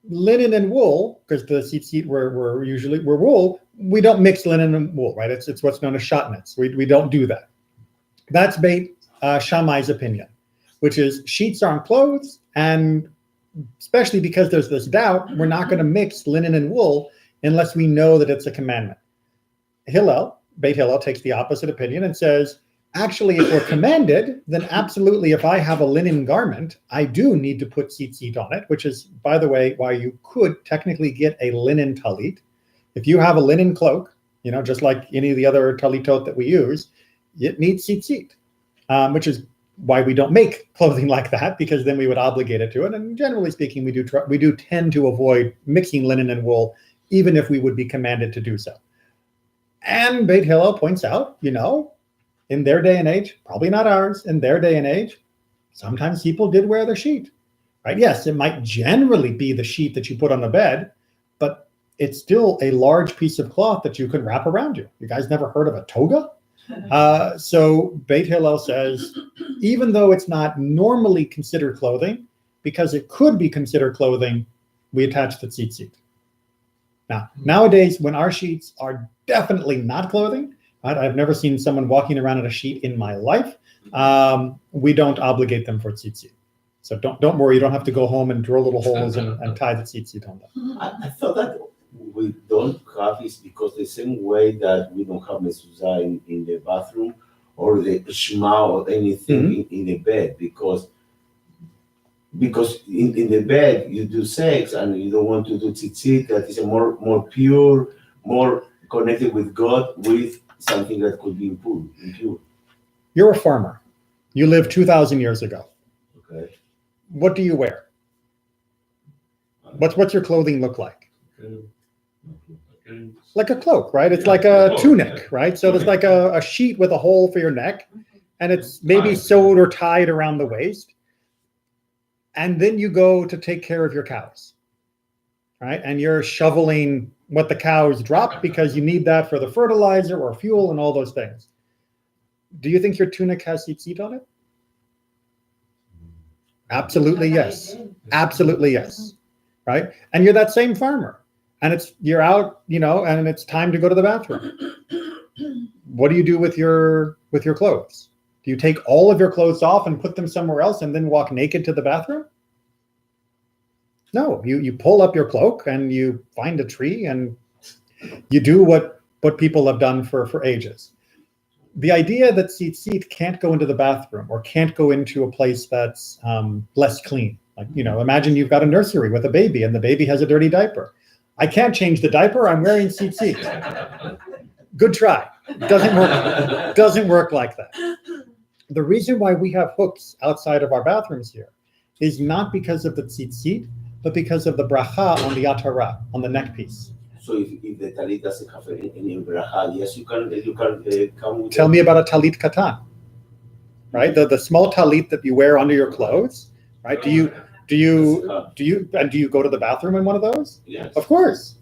linen and wool, because the tzitzit were usually wool, we don't mix linen and wool, right? It's what's known as shatnez. We don't do that. That's Beit Shammai's opinion, which is sheets aren't clothes, and especially because there's this doubt, we're not going to mix linen and wool unless we know that it's a commandment. Beit Hillel takes the opposite opinion and says, actually, if we're commanded, then absolutely, if I have a linen garment, I do need to put tzitzit on it, which is, by the way, why you could technically get a linen talit. If you have a linen cloak, just like any of the other talitot that we use, it needs tzitzit, which is why we don't make clothing like that, because then we would obligate it to it. And generally speaking, we do tend to avoid mixing linen and wool, even if we would be commanded to do so. And Beit Hillel points out, in their day and age, probably not ours, in their day and age, sometimes people did wear the sheet, right? Yes, it might generally be the sheet that you put on the bed, but it's still a large piece of cloth that you could wrap around you. You guys never heard of a toga? So Beit Hillel says, even though it's not normally considered clothing, because it could be considered clothing, we attach the tzitzit. Now, nowadays, when our sheets are definitely not clothing, right? I've never seen someone walking around in a sheet in my life. We don't obligate them for tzitzit. So don't worry, you don't have to go home and drill little holes and tie the tzitzit on them. I thought that we don't have is because the same way that we don't have mezuzah in the bathroom or the shema or anything in the bed, because in the bed you do sex and you don't want to do tzitzit, that is a more pure, more connected with God, with something that could be impure. You're a farmer. You lived 2,000 years ago. Okay. What do you wear? What's your clothing look like? Like a cloak, right? It's like a tunic, right? So there's like a sheet with a hole for your neck, and it's maybe sewed or tied around the waist. And then you go to take care of your cows, right? And you're shoveling what the cows drop because you need that for the fertilizer or fuel and all those things. Do you think your tunic has tzitzit on it? Absolutely yes. Absolutely yes. Right? And you're that same farmer. And you're out, and it's time to go to the bathroom. What do you do with your clothes? Do you take all of your clothes off and put them somewhere else and then walk naked to the bathroom? No, you pull up your cloak and you find a tree and you do what people have done for ages. The idea that tzitzit can't go into the bathroom or can't go into a place that's less clean. Like, imagine you've got a nursery with a baby and the baby has a dirty diaper. I can't change the diaper, I'm wearing tzitzit. Good try. Doesn't work like that. The reason why we have hooks outside of our bathrooms here is not because of the tzitzit, but because of the bracha on the atara, on the neck piece. So if the talit doesn't have any bracha, yes, you can come with. Tell me about a talit katan, right? The small talit that you wear under your clothes, right? Do you go to the bathroom in one of those? Yes. Of course,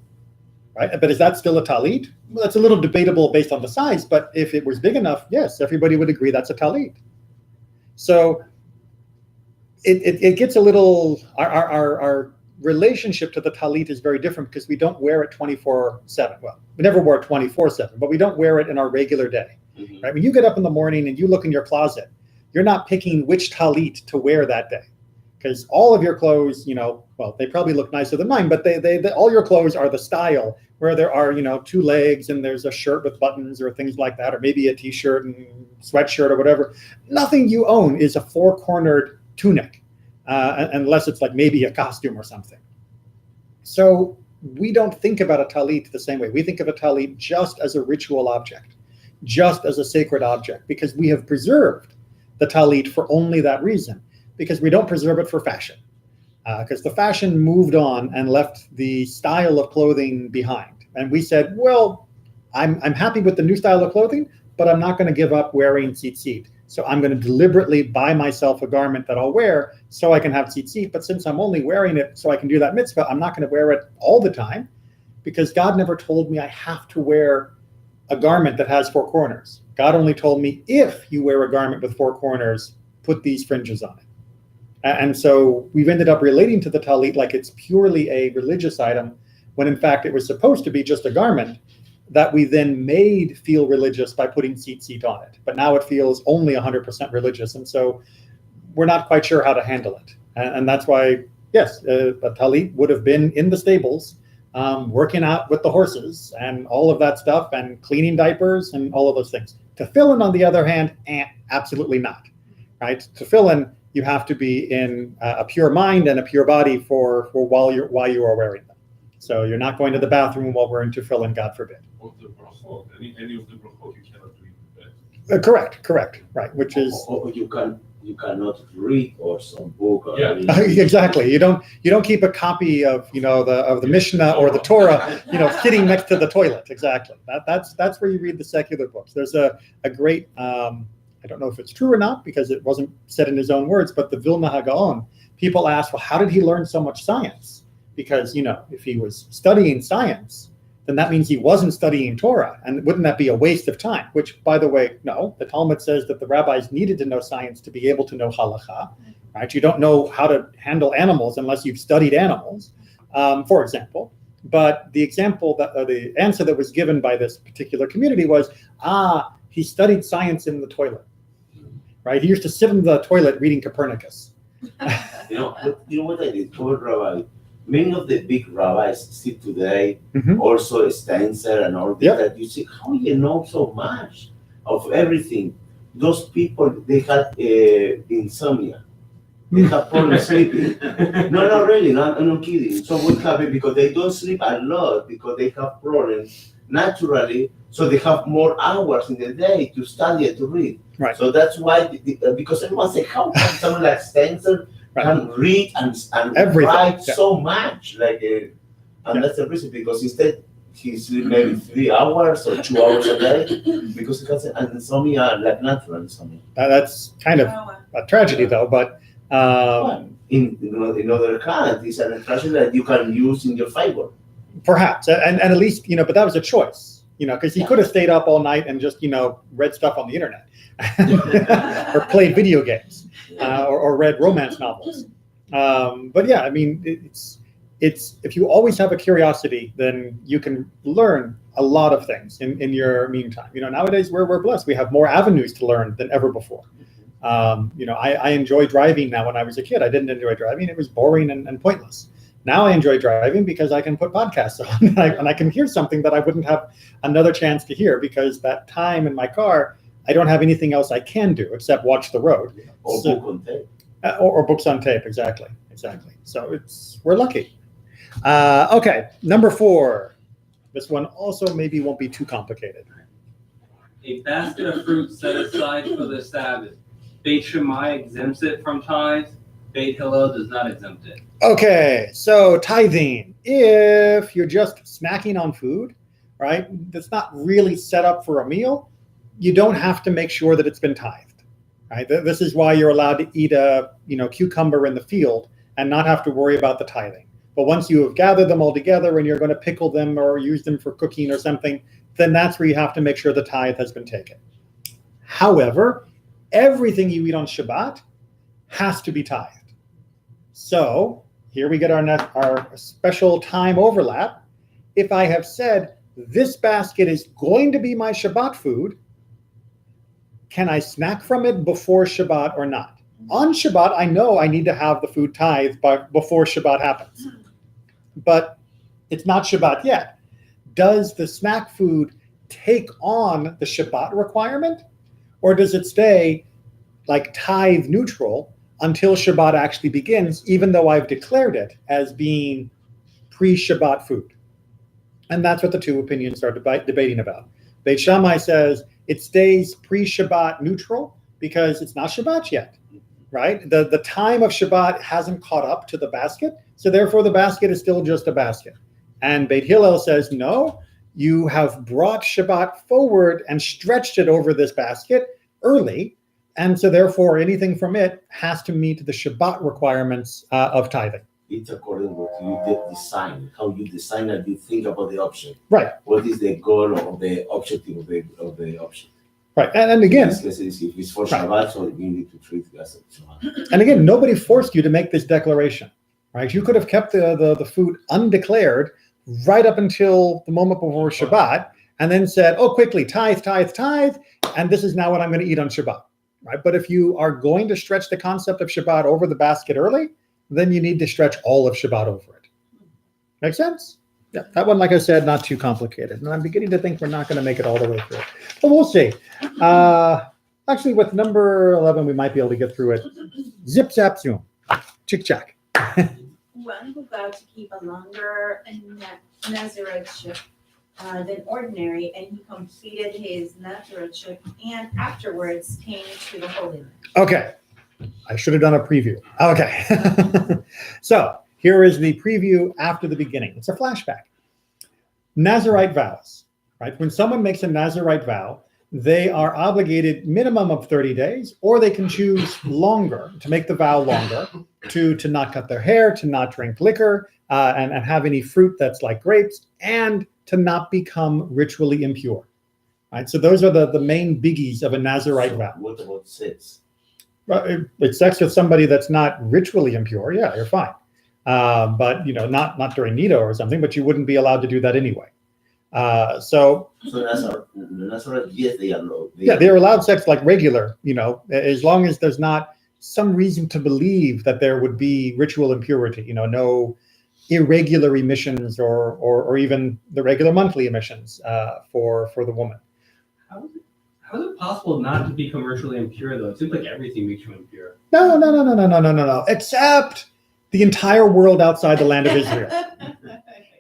right? But is that still a talit? Well, that's a little debatable based on the size, but if it was big enough, yes, everybody would agree that's a talit. So it gets a little, our relationship to the talit is very different because we don't wear it 24/7. Well, we never wore it 24/7, but we don't wear it in our regular day, right? When you get up in the morning and you look in your closet, you're not picking which talit to wear that day. Because all of your clothes, well, they probably look nicer than mine, but they all your clothes are the style where there are, 2 legs and there's a shirt with buttons or things like that, or maybe a t-shirt and sweatshirt or whatever. Nothing you own is a 4-cornered tunic, unless it's like maybe a costume or something. So we don't think about a talit the same way. We think of a talit just as a ritual object, just as a sacred object, because we have preserved the talit for only that reason. Because we don't preserve it for fashion. Because the fashion moved on and left the style of clothing behind. And we said, well, I'm happy with the new style of clothing, but I'm not going to give up wearing tzitzit. So I'm going to deliberately buy myself a garment that I'll wear so I can have tzitzit. But since I'm only wearing it so I can do that mitzvah, I'm not going to wear it all the time, because God never told me I have to wear a garment that has 4 corners. God only told me, if you wear a garment with 4 corners, put these fringes on it. And so we've ended up relating to the talit like it's purely a religious item, when in fact it was supposed to be just a garment that we then made feel religious by putting tzitzit on it. But now it feels only 100% religious. And so we're not quite sure how to handle it. And that's why, yes, a talit would have been in the stables, working out with the horses and all of that stuff, and cleaning diapers and all of those things. Tefillin, on the other hand, absolutely not, right? Tefillin, you have to be in a pure mind and a pure body for while you are wearing them. So you're not going to the bathroom while wearing tefillin, God forbid. Of the brachot, any of the brachot you cannot do in the bed. Correct, right. Which is or you can you cannot read or some book. Or Yeah. Exactly. You don't keep a copy of the Mishnah or the Torah sitting next to the toilet. Exactly. That's where you read the secular books. There's a great I don't know if it's true or not because it wasn't said in his own words, but the Vilna Hagaon, people ask, well, how did he learn so much science? Because if he was studying science, then that means he wasn't studying Torah, and wouldn't that be a waste of time? Which, by the way, no. The Talmud says that the rabbis needed to know science to be able to know halacha. Right? You don't know how to handle animals unless you've studied animals, for example. But the answer that was given by this particular community was, he studied science in the toilet. Right? He used to sit in the toilet reading Copernicus. You know what I told Rabbi? Many of the big rabbis still today, also Stenzer and all that, you see how you know so much of everything. Those people, they had insomnia. They have problems sleeping. No, really, I'm not kidding. So what happened? Because they don't sleep a lot because they have problems naturally. So they have more hours in the day to study and to read. Right. So that's why, because everyone say, how can someone like Stenzer can read and write so much? And that's the reason, because instead he sleeps maybe 3 hours or 2 hours a day because he has an insomnia, like natural insomnia. That's kind of a tragedy, though. But in other hand, it's a tragedy that you can use in your favor. Perhaps, and at least but that was a choice, because he could have stayed up all night and just read stuff on the internet, or played video games, or read romance novels. But yeah, I mean, it's if you always have a curiosity, then you can learn a lot of things in your meantime. Nowadays we're blessed; we have more avenues to learn than ever before. I enjoy driving now. When I was a kid, I didn't enjoy driving; it was boring and pointless. Now I enjoy driving because I can put podcasts on and I can hear something that I wouldn't have another chance to hear, because that time in my car, I don't have anything else I can do except watch the road. Or book on tape. Or books on tape, exactly. So we're lucky. Okay, number 4. This one also maybe won't be too complicated. A basket of fruit set aside for the Sabbath. Beit Shammai exempts it from tithes. Beit Hillel does not exempt it. Okay, so tithing. If you're just snacking on food, right, that's not really set up for a meal, you don't have to make sure that it's been tithed. Right? This is why you're allowed to eat a cucumber in the field and not have to worry about the tithing. But once you have gathered them all together and you're going to pickle them or use them for cooking or something, then that's where you have to make sure the tithe has been taken. However, everything you eat on Shabbat has to be tithed. So here we get our special time overlap. If I have said this basket is going to be my Shabbat food, can I snack from it before Shabbat or not? On Shabbat, I know I need to have the food tithed before Shabbat happens. But it's not Shabbat yet. Does the snack food take on the Shabbat requirement? Or does it stay like tithe neutral until Shabbat actually begins, even though I've declared it as being pre-Shabbat food? And that's what the two opinions are debating about. Beit Shammai says it stays pre-Shabbat neutral because it's not Shabbat yet, right? The time of Shabbat hasn't caught up to the basket, so therefore the basket is still just a basket. And Beit Hillel says, no, you have brought Shabbat forward and stretched it over this basket early, and so therefore anything from it has to meet the Shabbat requirements of tithing. It's according to what you design, how you design and you think about the option. Right. What is the goal of the objective of the option? Right. And again, if it's for Shabbat, so you need to treat it as a Shabbat. And again, nobody forced you to make this declaration, right? You could have kept the food undeclared right up until the moment before Shabbat, and then said, oh, quickly, tithe, and this is now what I'm going to eat on Shabbat, right? But if you are going to stretch the concept of Shabbat over the basket early, then you need to stretch all of Shabbat over it. Make sense? Yeah, that one, like I said, not too complicated. And I'm beginning to think we're not going to make it all the way through. But we'll see. Actually, with number 11, we might be able to get through it. Zip, zap, zoom. Chick-chack. One who vowed to keep a longer Nazirotship than ordinary, and he completed his Nazirotship and afterwards came to the Holy Land. Okay. I should have done a preview. Okay. So here is the preview after the beginning. It's a flashback. Nazirite vows, right? When someone makes a Nazirite vow, they are obligated minimum of 30 days, or they can choose longer, to make the vow longer, to not cut their hair, to not drink liquor, and have any fruit that's like grapes, and to not become ritually impure. Right? So those are the main biggies of a Nazirite So vow. what about sex? It's sex with somebody that's not ritually impure, yeah, you're fine. But not during Nido or something, but you wouldn't be allowed to do that anyway. So Nazareth, yes, they are allowed. yeah, they're allowed sex like regular, as long as there's not some reason to believe that there would be ritual impurity, no irregular emissions or even the regular monthly emissions for the woman. How is it possible not to be commercially impure though? It seems like everything makes you impure. No, except the entire world outside the land of Israel.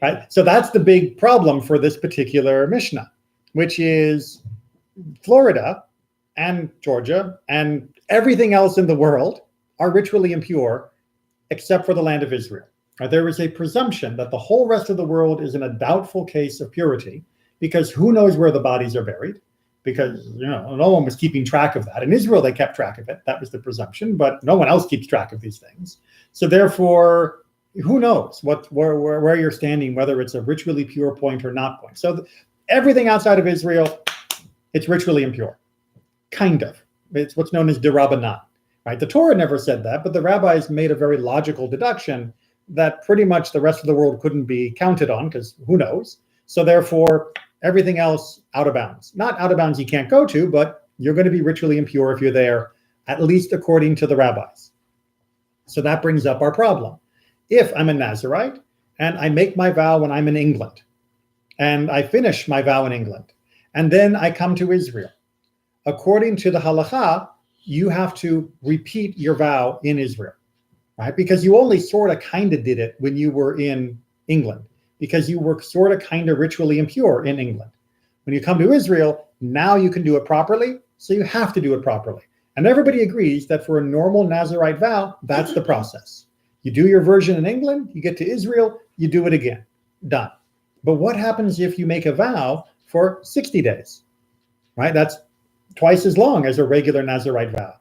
Right? So that's the big problem for this particular Mishnah, which is Florida and Georgia and everything else in the world are ritually impure except for the land of Israel. Right? There is a presumption that the whole rest of the world is in a doubtful case of purity because who knows where the bodies are buried, because no one was keeping track of that. In Israel, they kept track of it. That was the presumption, but no one else keeps track of these things. So therefore, who knows where you're standing, whether it's a ritually pure point or not point. So everything outside of Israel, it's ritually impure, kind of. It's what's known as derabanan, right? The Torah never said that, but the rabbis made a very logical deduction that pretty much the rest of the world couldn't be counted on because who knows. So therefore, everything else out of bounds. Not out of bounds you can't go to, but you're going to be ritually impure if you're there, at least according to the rabbis. So that brings up our problem. If I'm a Nazirite and I make my vow when I'm in England, and I finish my vow in England, and then I come to Israel, according to the halakha, you have to repeat your vow in Israel, right? Because you only sort of kind of did it when you were in England, because you were sort of kind of ritually impure in England. When you come to Israel, now you can do it properly, so you have to do it properly. And everybody agrees that for a normal Nazirite vow, that's the process. You do your version in England, you get to Israel, you do it again. Done. But what happens if you make a vow for 60 days? Right? That's twice as long as a regular Nazirite vow.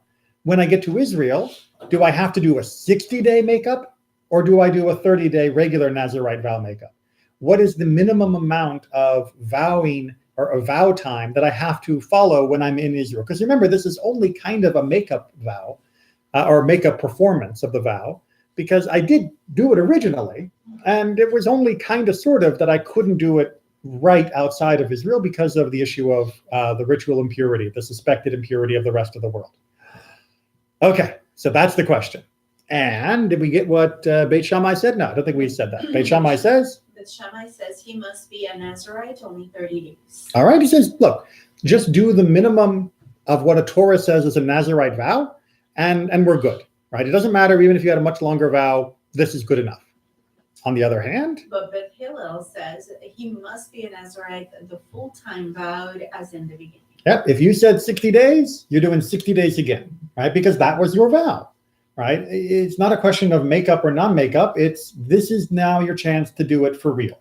When I get to Israel, do I have to do a 60-day makeup or do I do a 30-day regular Nazirite vow makeup? What is the minimum amount of vowing or a vow time that I have to follow when I'm in Israel? Because remember, this is only kind of a makeup vow or makeup performance of the vow, because I did do it originally, and it was only kind of sort of that I couldn't do it right outside of Israel because of the issue of the ritual impurity, the suspected impurity of the rest of the world. Okay, so that's the question. And did we get what Beit Shammai said? No, I don't think we said that. Beit Shammai says? The Shammai says he must be a Nazirite only 30 days. All right, he says, look, just do the minimum of what a Torah says is a Nazirite vow, and we're good, right? It doesn't matter even if you had a much longer vow, this is good enough. On the other hand, But Beth Hillel says he must be a Nazirite, the full-time vowed as in the beginning. yep, if you said 60 days, you're doing 60 days again, right? Because that was your vow, right? It's not a question of makeup or non-makeup. This is now your chance to do it for real.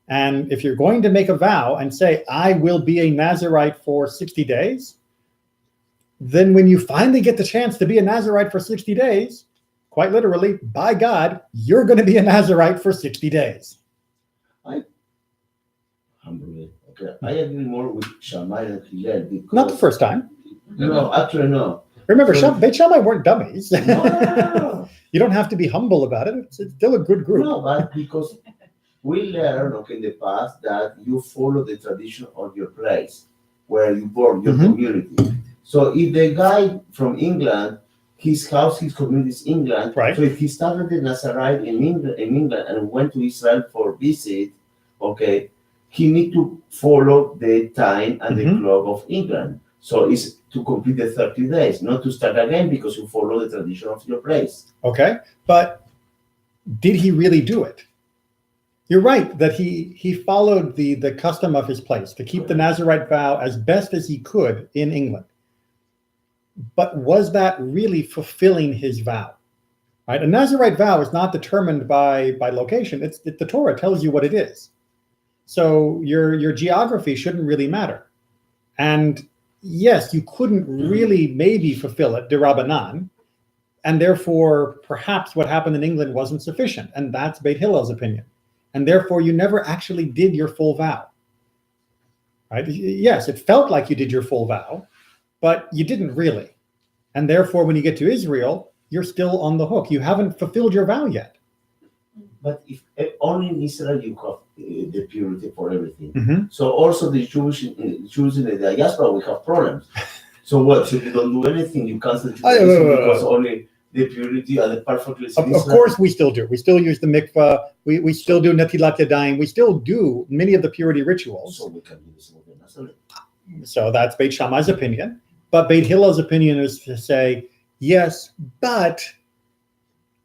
And if you're going to make a vow and say, I will be a Nazirite for 60 days, then when you finally get the chance to be a Nazirite for 60 days, quite literally, by God, you're going to be a Nazirite for 60 days. Okay, I agree more with Shammai and Hillel because Not the first time. No, actually no. Remember, So- Beit Shammai weren't dummies. No, You don't have to be humble about it. It's still a good group. no, but because we learned in the past that you follow the tradition of your place where you born, your Mhm. community. So if the guy from England, his house, his community is England. Right. So if he started the Nazarite in England and went to Israel for visit, okay, he need to follow the time and the Mhm. clock of England. So it's to complete the 30 days, not to start again because you follow the tradition of your place. Okay, but did he really do it? You're right that he followed the custom of his place to keep the Nazirite vow as best as he could in England. but was that really fulfilling his vow? Right? A Nazirite vow is not determined by location. The Torah tells you what it is. So your geography shouldn't really matter. And yes, you couldn't really maybe fulfill it, d'Rabbanan, and therefore perhaps what happened in England wasn't sufficient, and that's Beit Hillel's opinion. And therefore you never actually did your full vow. Right? Yes, it felt like you did your full vow, but you didn't really. And therefore when you get to Israel, you're still on the hook. You haven't fulfilled your vow yet. But if only in Israel you have the purity for everything. Mm-hmm. So also the Jews in the diaspora, we have problems. So what? So you don't do anything, you cancel Judaism because only the purity and the perfectly. Of course we still do. We still use the mikvah. We still do netilat yadayim. We still do many of the purity rituals. So we can do this with the Nazareth. So that's Beit Shammai's opinion. But Beit Hillel's opinion is to say, yes, but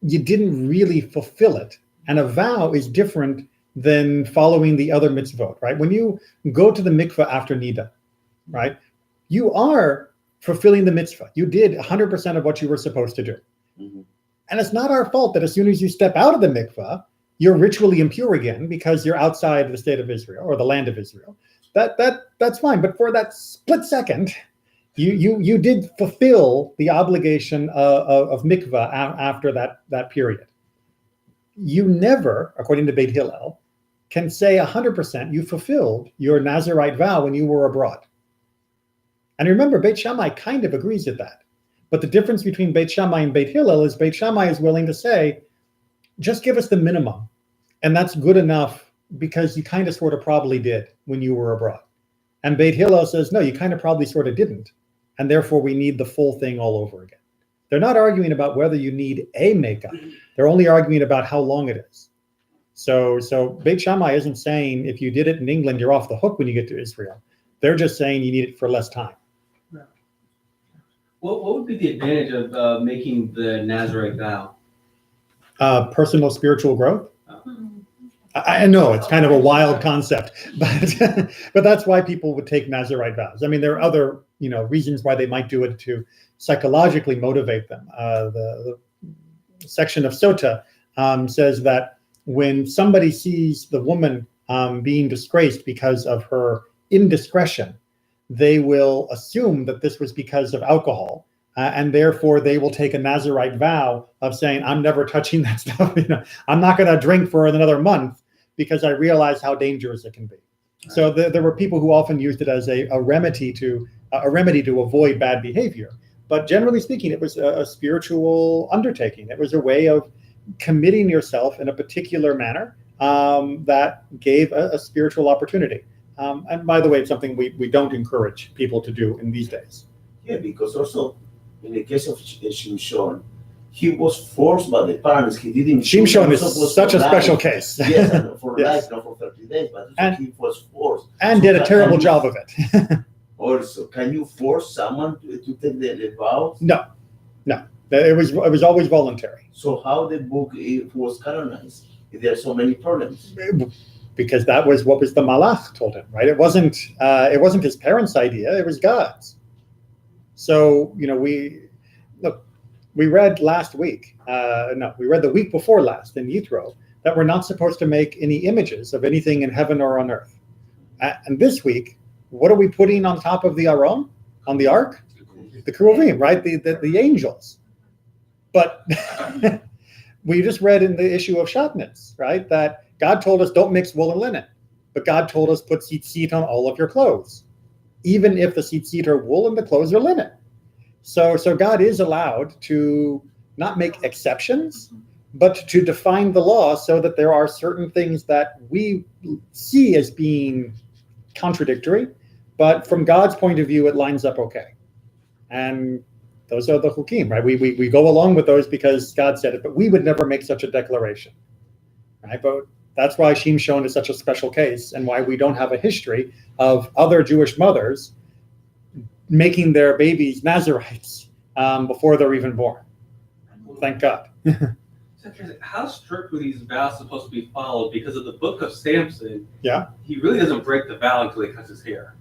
you didn't really fulfill it. And a vow is different than following the other mitzvot, right? When you go to the mikveh after Nida, right, you are fulfilling the mitzvah. You did 100% of what you were supposed to do. Mm-hmm. And it's not our fault that as soon as you step out of the mikveh, you're ritually impure again because you're outside the state of Israel or the land of Israel. That's fine. But for that split second, you did fulfill the obligation of mikveh after that period. You never, according to Beit Hillel, can say 100% you fulfilled your Nazirite vow when you were abroad. And remember, Beit Shammai kind of agrees with that. But the difference between Beit Shammai and Beit Hillel is Beit Shammai is willing to say, just give us the minimum. And that's good enough because you kind of sort of probably did when you were abroad. And Beit Hillel says, no, you kind of probably sort of didn't. And therefore we need the full thing all over again. They're not arguing about whether you need a makeup. They're only arguing about how long it is. So Beit Shammai isn't saying if you did it in England, you're off the hook when you get to Israel. They're just saying you need it for less time. What would be the advantage of making the Nazarite vow? Personal spiritual growth. I know it's kind of a wild concept, but that's why people would take Nazirite vows. I mean, there are other reasons why they might do it to psychologically motivate them. The section of Sota says that when somebody sees the woman being disgraced because of her indiscretion, they will assume that this was because of alcohol, and therefore they will take a Nazirite vow of saying, I'm never touching that stuff. I'm not going to drink for another month because I realize how dangerous it can be. Right. So there were people who often used it as a remedy to avoid bad behavior. But generally speaking, it was a spiritual undertaking. It was a way of committing yourself in a particular manner that gave a spiritual opportunity. And by the way, it's something we don't encourage people to do in these days. Yeah, because also in the case of Shimshon, he was forced by the parents. He didn't. Shimshon is such a special case. Yes, and for yes. life, not for 30 days, but he was forced. And so did a terrible job of it. Also, can you force someone to take the vow? No. It was always voluntary. So how the book was canonized? There are so many problems. Because that was what was the Malach told him, right? It wasn't his parents' idea; it was God's. So we read last week. We read the week before last in Yitro that we're not supposed to make any images of anything in heaven or on earth. And this week, what are we putting on top of the Aron, on the ark? The Keruvim, right? The angels. But we just read in the issue of Shatnez, right, that God told us don't mix wool and linen, but God told us put tzitzit on all of your clothes, even if the tzitzit are wool and the clothes are linen. So God is allowed to not make exceptions, but to define the law so that there are certain things that we see as being contradictory, but from God's point of view, it lines up okay. And those are the chukim, right? We go along with those because God said it, but we would never make such a declaration, right? But that's why Shimshon is such a special case and why we don't have a history of other Jewish mothers making their babies Nazirites before they're even born. Thank God. How strict were these vows supposed to be followed? Because of the book of Samson, yeah, he really doesn't break the vow until he cuts his hair.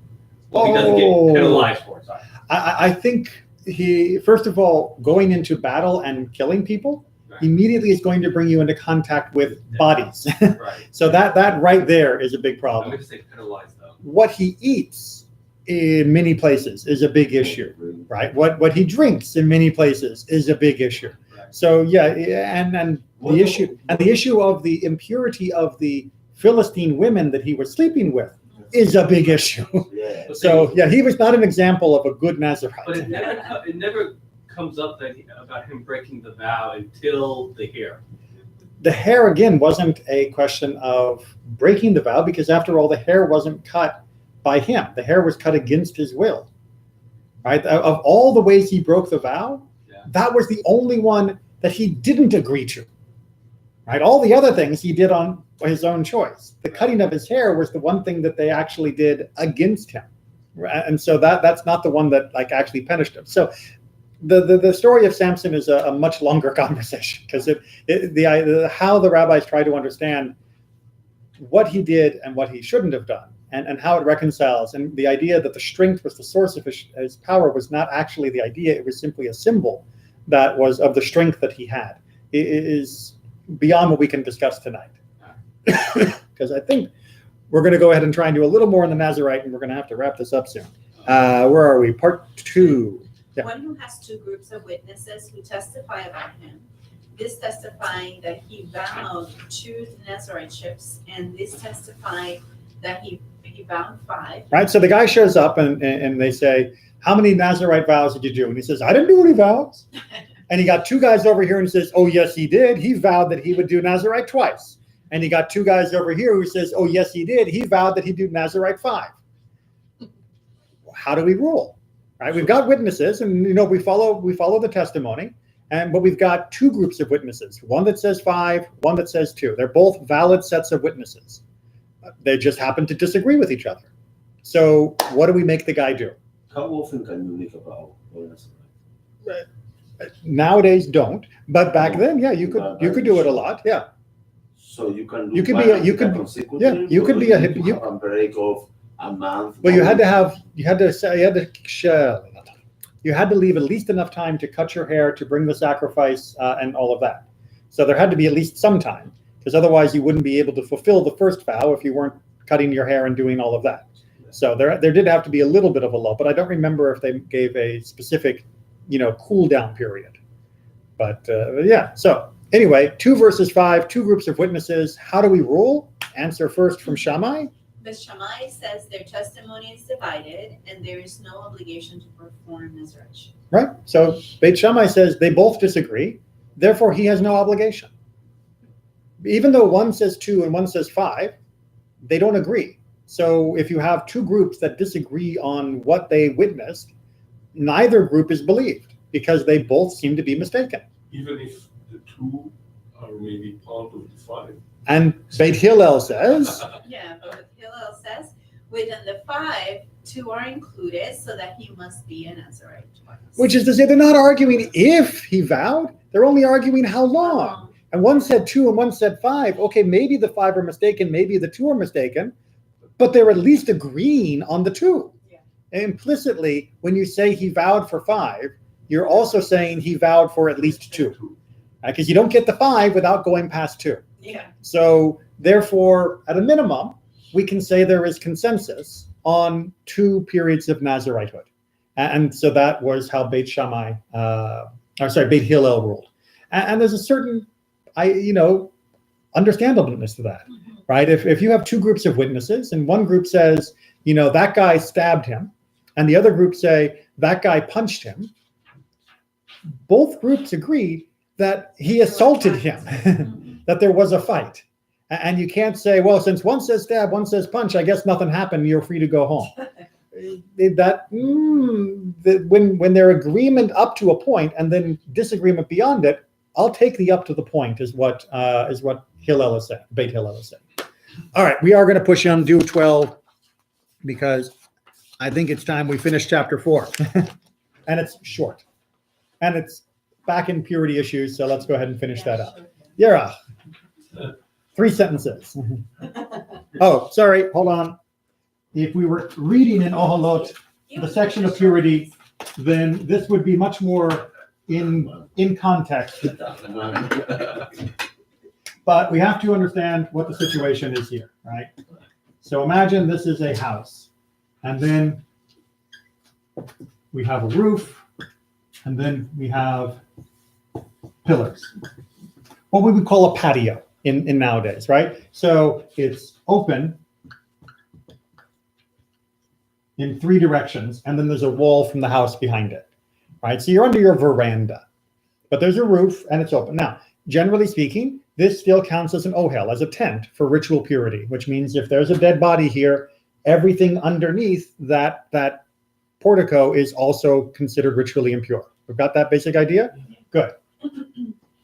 Well, he doesn't get penalized for it. Sorry. I think he first of all, going into battle and killing people Right. immediately is going to bring you into contact with bodies. Right. So that right there is a big I'm problem. gonna say penalized though. What he eats in many places is a big issue, right? What he drinks in many places is a big issue. Right. So and the issue of the impurity of the Philistine women that he was sleeping with is a big issue. Yeah. So yeah, he was not an example of a good But Nazarite. it never comes up about him breaking the vow until the hair. The hair again wasn't a question of breaking the vow, because after all, the hair wasn't cut by him. The hair was cut against his will. Right? Of all the ways he broke the vow, Yeah. that was the only one that he didn't agree to. Right? All the other things he did on his own choice. The cutting of his hair was the one thing that they actually did against him. Right? And so that's not the one that like actually punished him. So the story of Samson is a much longer conversation, because how the rabbis try to understand what he did and what he shouldn't have done, and how it reconciles, and the idea that the strength was the source of his power was not actually the idea, it was simply a symbol that was of the strength that he had. It is beyond what we can discuss tonight. Because I think we're going to go ahead and try and do a little more on the Nazarite, and we're going to have to wrap this up soon. Where are we? Part 2. Yeah. One who has two groups of witnesses who testify about him. This testifying that he vowed 2 Nazariteships, and this testifying that he vowed 5. Right? So the guy shows up and they say, how many Nazarite vows did you do? And he says, I didn't do any vows. And he got 2 guys over here and says, oh, yes, he did. He vowed that he would do Nazarite twice. And he got 2 guys over here who says, oh, yes, he did. He vowed that he'd do Nazarite 5. How do we rule? Right? We've got witnesses, and we follow the testimony, but we've got 2 groups of witnesses. One that says 5, one that says 2. They're both valid sets of witnesses. They just happen to disagree with each other. So what do we make the guy do? How often can you make a vow? Nowadays don't, but back then, yeah, you could do it a lot. Yeah. So you can do You could one be a- at you a could- consecutive, yeah, you could or be a need hip- to you- have a break of a month. Well, you had to leave at least enough time to cut your hair, to bring the sacrifice, and all of that. So there had to be at least some time, because otherwise you wouldn't be able to fulfill the first vow if you weren't cutting your hair and doing all of that. So there did have to be a little bit of a lull, but I don't remember if they gave a specific, cool down period. But yeah, so anyway, 2 verses 5, 2 groups of witnesses. How do we rule? Answer first from Shammai. But Shammai says their testimony is divided, and there is no obligation to perform Nazarite. Right? So Beit Shammai says they both disagree, therefore he has no obligation. Even though one says 2 and one says 5, they don't agree. So if you have 2 groups that disagree on what they witnessed, neither group is believed, because they both seem to be mistaken. Even if the 2 are maybe part of the 5. And Beit Hillel says, Yeah, but Hillel says within the 5, 2 are included, so that he must be a Nazarite twice. which is to say they're not arguing if he vowed, they're only arguing how long. And one said 2 and one said 5. Okay, maybe the 5 are mistaken, maybe the 2 are mistaken, but they're at least agreeing on the 2. Yeah. Implicitly, when you say he vowed for 5, you're also saying he vowed for at least 2. Because you don't get the 5 without going past 2. Yeah. So therefore, at a minimum, we can say there is consensus on 2 periods of Nazaritehood. And so that was how Beit Shammai, Beit Hillel ruled. And there's a certain, understandableness to that, right? If you have 2 groups of witnesses, and one group says, that guy stabbed him, and the other group say that guy punched him, both groups agree that he assaulted him, that there was a fight. And you can't say, well, since one says stab, one says punch, I guess nothing happened, you're free to go home. When their agreement up to a point and then disagreement beyond it, I'll take the up to the point is what Hillel is saying, Beit Hillel is saying. All right, we are going to push on do 12 because I think it's time we finish chapter 4. And it's short. And it's back in purity issues, so let's go ahead and finish that up. Yera, 3 sentences. Oh, sorry, hold on. If we were reading in Oholot, the section of purity, then this would be much more in context. But we have to understand what the situation is here, right? So imagine this is a house, and then we have a roof, and then we have pillars. What we would call a patio in nowadays, right? So it's open in 3 directions, and then there's a wall from the house behind it, right? So you're under your veranda, but there's a roof and it's open. Now, generally speaking, this still counts as an ohel, as a tent for ritual purity, which means if there's a dead body here, everything underneath that portico is also considered ritually impure. We've got that basic idea? Good.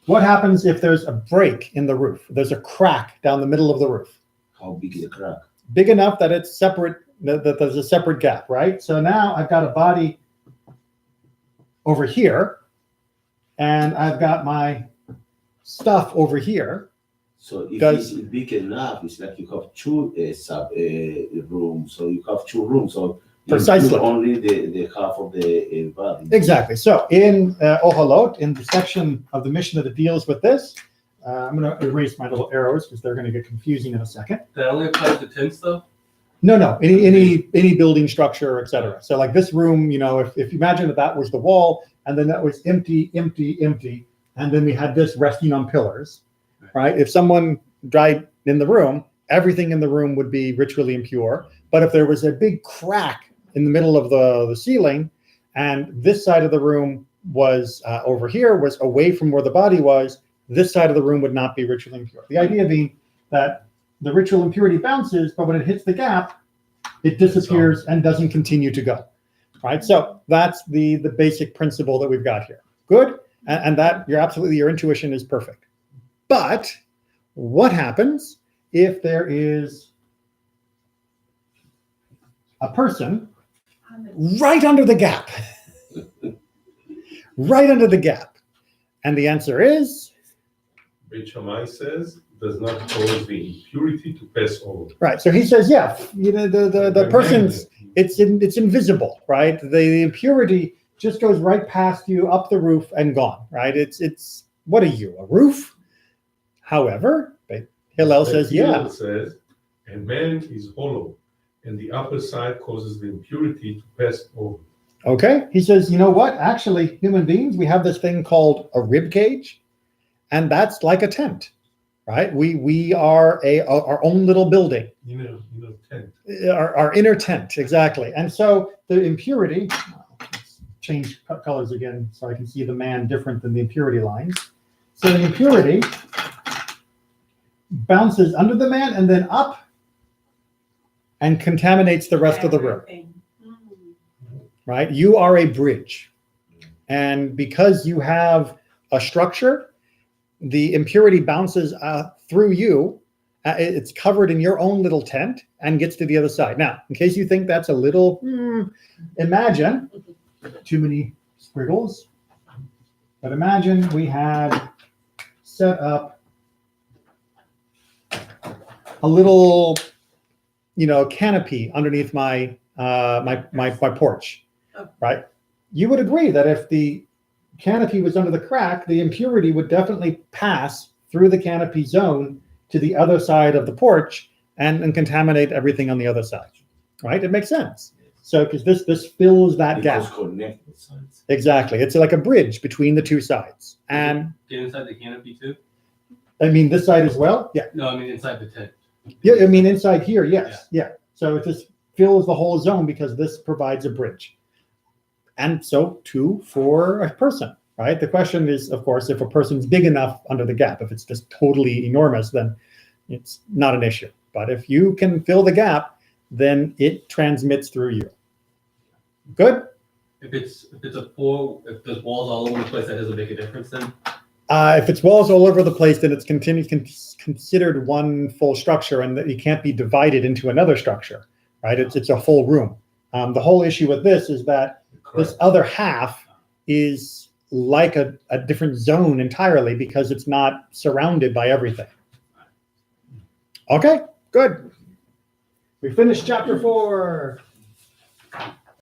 What happens if there's a break in the roof? There's a crack down the middle of the roof. How big is the crack? Big enough that it's separate, that there's a separate gap, right? So now I've got a body over here, and I've got my stuff over here. So if it's big enough, it's like you have 2 rooms. So you have 2 rooms. So Precisely. Only the half of the body. Exactly. So in Ohalot, in the section of the Mishnah that deals with this, I'm going to erase my little arrows because they're going to get confusing in a second. That only applies to tents, though? No. Any building structure, etc. So like this room, if you imagine that was the wall, and then that was empty, and then we had this resting on pillars, right? If someone died in the room, everything in the room would be ritually impure. But if there was a big crack in the middle of the ceiling, and this side of the room was over here, was away from where the body was, this side of the room would not be ritually impure. The idea being that the ritual impurity bounces, but when it hits the gap, it disappears and doesn't continue to go, right? So that's the basic principle that we've got here. Good, and that your intuition is perfect. But what happens if there is a person right under the gap? Right under the gap. And the answer is? Beit Shammai says does not cause the impurity to pass over. Right. So he says, the person's, it's invisible, right? The impurity just goes right past you, up the roof, and gone, right? It's what are you, a roof? However, Hillel says, Hillel says, a man is hollow, and the upper side causes the impurity to pass over. Okay. He says, you know what? Actually, human beings, we have this thing called a rib cage, and that's like a tent, right? We are our own little building. Tent. Our inner tent, exactly. And so the impurity, let's change colors again so I can see the man different than the impurity lines. So the impurity bounces under the man and then up and contaminates the rest of the room. Right? You are a bridge. And because you have a structure, the impurity bounces through you. It's covered in your own little tent and gets to the other side. Now, in case you think that's a little, imagine, too many squiggles, but imagine we had set up a little, canopy underneath my porch, right? You would agree that if the canopy was under the crack, the impurity would definitely pass through the canopy zone to the other side of the porch and contaminate everything on the other side, right? It makes sense. So because this fills that gap. Connected sides. Exactly. It's like a bridge between the two sides. And get inside the canopy too? I mean this side as well? Yeah. No, I mean inside the tent. Yeah, I mean inside here, yes. Yeah. So it just fills the whole zone because this provides a bridge. And so too for a person, right? The question is, of course, if a person's big enough under the gap. If it's just totally enormous, then it's not an issue. But if you can fill the gap, then it transmits through you. Good? If there's walls all over the place, that doesn't make a difference then? If it's walls all over the place, then it's considered one full structure, and that you can't be divided into another structure, right? It's a full room. The whole issue with this is that this other half is like a different zone entirely because it's not surrounded by everything. Okay, good. We finished chapter 4.